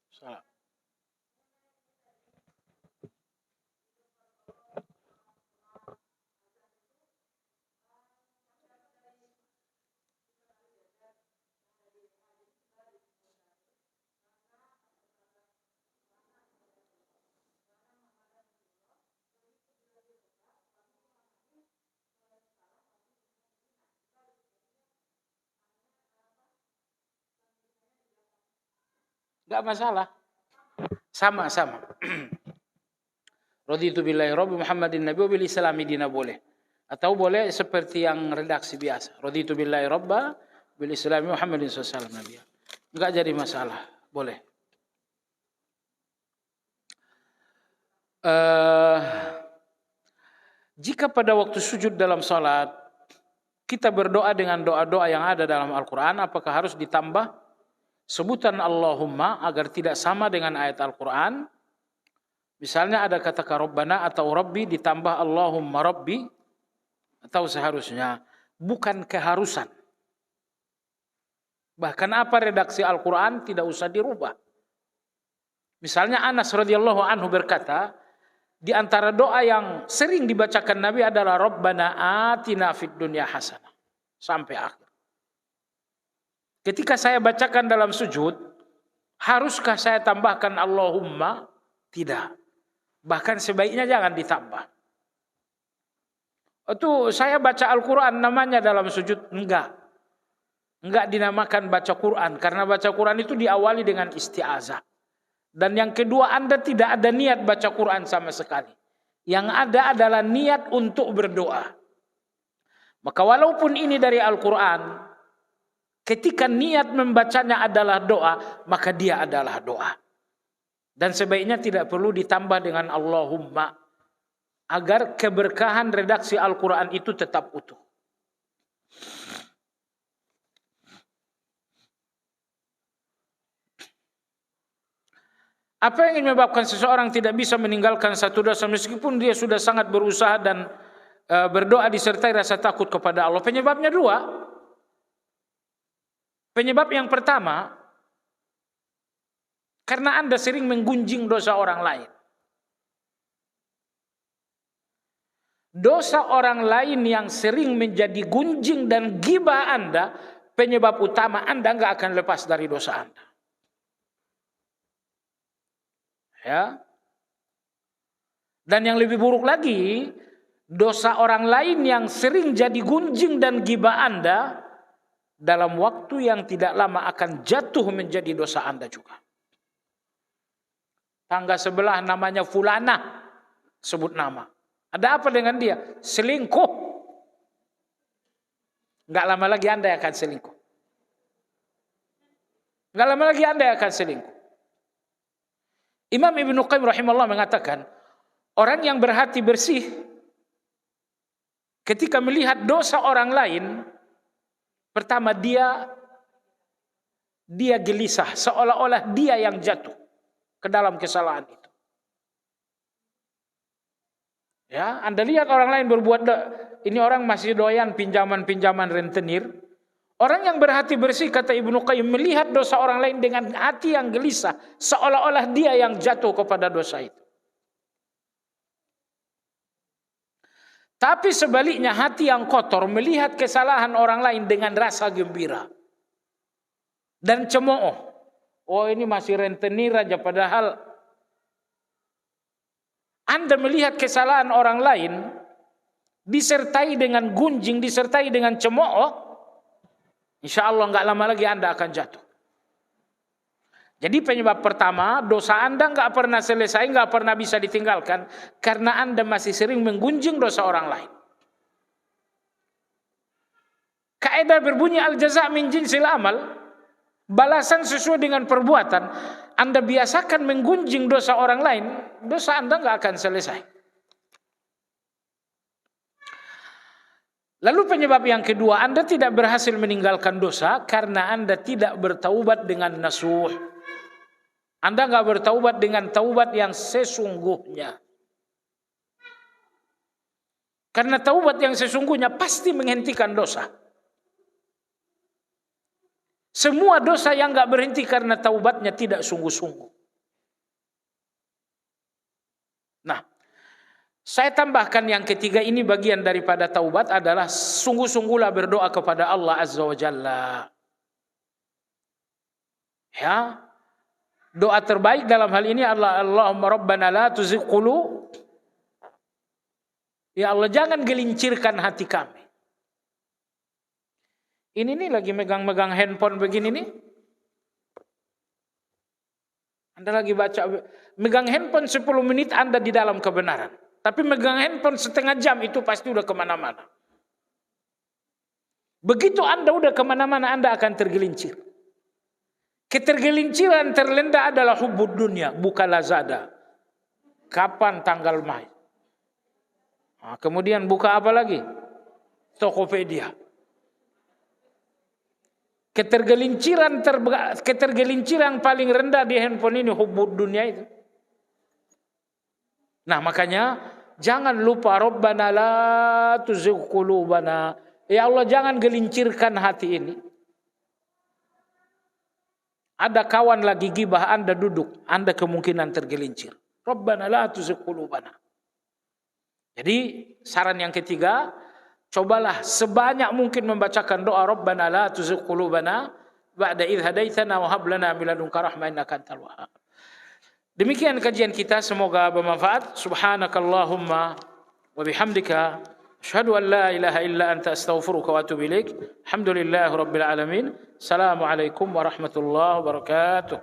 Speaker 1: Salam. Enggak masalah. Sama-sama. Raditu billahi rabbi Muhammadin nabi wa bil islami dina boleh. Atau boleh seperti yang redaksi biasa. Raditu billahi rabba bil islami Muhammadin sallallahu alaihi wasallam. Enggak jadi masalah. Boleh. Jika pada waktu sujud dalam salat kita berdoa dengan doa-doa yang ada dalam Al-Quran, apakah harus ditambah sebutan Allahumma agar tidak sama dengan ayat Al-Quran? Misalnya ada kata Rabbana atau Rabbi ditambah Allahumma Rabbi, atau seharusnya? Bukan keharusan. Bahkan apa redaksi Al-Quran tidak usah dirubah. Misalnya Anas radhiyallahu anhu berkata, di antara doa yang sering dibacakan Nabi adalah Rabbana atina fid dunya hasanah sampai akhir. Ketika saya bacakan dalam sujud, haruskah saya tambahkan Allahumma? Tidak. Bahkan sebaiknya jangan ditambah. Itu saya baca Al-Quran namanya dalam sujud? Enggak. Enggak dinamakan baca Quran. Karena baca Quran itu diawali dengan isti'azah. Dan yang kedua, Anda tidak ada niat baca Quran sama sekali. Yang ada adalah niat untuk berdoa. Maka walaupun ini dari Al-Quran, ketika niat membacanya adalah doa, maka dia adalah doa. Dan sebaiknya tidak perlu ditambah dengan Allahumma, agar keberkahan redaksi Al-Quran itu tetap utuh. Apa yang menyebabkan seseorang tidak bisa meninggalkan satu dosa meskipun dia sudah sangat berusaha dan berdoa disertai rasa takut kepada Allah? Penyebabnya dua. Penyebab yang pertama, karena Anda sering menggunjing dosa orang lain. Dosa orang lain yang sering menjadi gunjing dan gibah Anda, penyebab utama Anda nggak akan lepas dari dosa Anda. Ya. Dan yang lebih buruk lagi, dosa orang lain yang sering jadi gunjing dan gibah Anda, dalam waktu yang tidak lama akan jatuh menjadi dosa Anda juga. Tangga sebelah namanya Fulana, sebut nama. Ada apa dengan dia? Selingkuh. Enggak lama lagi Anda akan selingkuh. Enggak lama lagi Anda akan selingkuh. Imam Ibnu Qayyim rahimahullah mengatakan, orang yang berhati bersih ketika melihat dosa orang lain, pertama dia gelisah, seolah-olah dia yang jatuh ke dalam kesalahan itu. Ya, Anda lihat orang lain berbuat, ini orang masih doyan pinjaman-pinjaman rentenir. Orang yang berhati bersih, kata Ibnu Qayyim, melihat dosa orang lain dengan hati yang gelisah, seolah-olah dia yang jatuh kepada dosa itu. Tapi sebaliknya, hati yang kotor melihat kesalahan orang lain dengan rasa gembira dan cemooh. Oh, ini masih rentenir aja, padahal Anda melihat kesalahan orang lain disertai dengan gunjing, disertai dengan cemooh, insya Allah nggak lama lagi Anda akan jatuh. Jadi penyebab pertama, dosa Anda nggak pernah selesai, nggak pernah bisa ditinggalkan, karena Anda masih sering menggunjing dosa orang lain. Kaidah berbunyi al-jaza' min jinsil amal, balasan sesuai dengan perbuatan. Anda biasakan menggunjing dosa orang lain, dosa Anda nggak akan selesai. Lalu penyebab yang kedua, Anda tidak berhasil meninggalkan dosa karena Anda tidak bertaubat dengan nasuh. Anda nggak bertaubat dengan taubat yang sesungguhnya. Karena taubat yang sesungguhnya pasti menghentikan dosa. Semua dosa yang nggak berhenti karena taubatnya tidak sungguh-sungguh. Nah, saya tambahkan yang ketiga, ini bagian daripada taubat adalah sungguh-sungguhlah berdoa kepada Allah Azza wa Jalla. Ya. Doa terbaik dalam hal ini adalah Allahumma rabbana la tuzigh qulub. Ya Allah, jangan gelincirkan hati kami. Ini nih lagi megang-megang handphone begini nih. Anda lagi baca, megang handphone 10 menit Anda di dalam kebenaran. Tapi megang handphone setengah jam itu pasti udah kemana-mana. Begitu Anda udah kemana-mana, Anda akan tergelincir. Ketergelinciran terlenda adalah hubbud dunia, bukan lazada. Kapan tanggal mai? Nah, kemudian buka apa lagi? Tokopedia. Ketergelinciran paling rendah di handphone ini hubbud dunia itu. Nah, makanya jangan lupa Rabbana la tuzigh qulubana. Ya Allah, jangan gelincirkan hati ini. Ada kawan lagi gibah, Anda duduk, Anda kemungkinan tergelincir. Rabbana la tuzigh qulubana. Jadi saran yang ketiga, cobalah sebanyak mungkin membacakan doa Rabbana la tuzigh qulubana ba'da idh hadaitana wa hab lana min ladunka rahmah innaka antal wahhab. Demikian kajian kita, semoga bermanfaat. Subhanakallahumma wa bihamdika asyhadu an la ilaha illa anta astaghfiruka wa atubu ilaik. Alhamdulillahirabbil alamin. Assalamualaikum warahmatullahi wabarakatuh.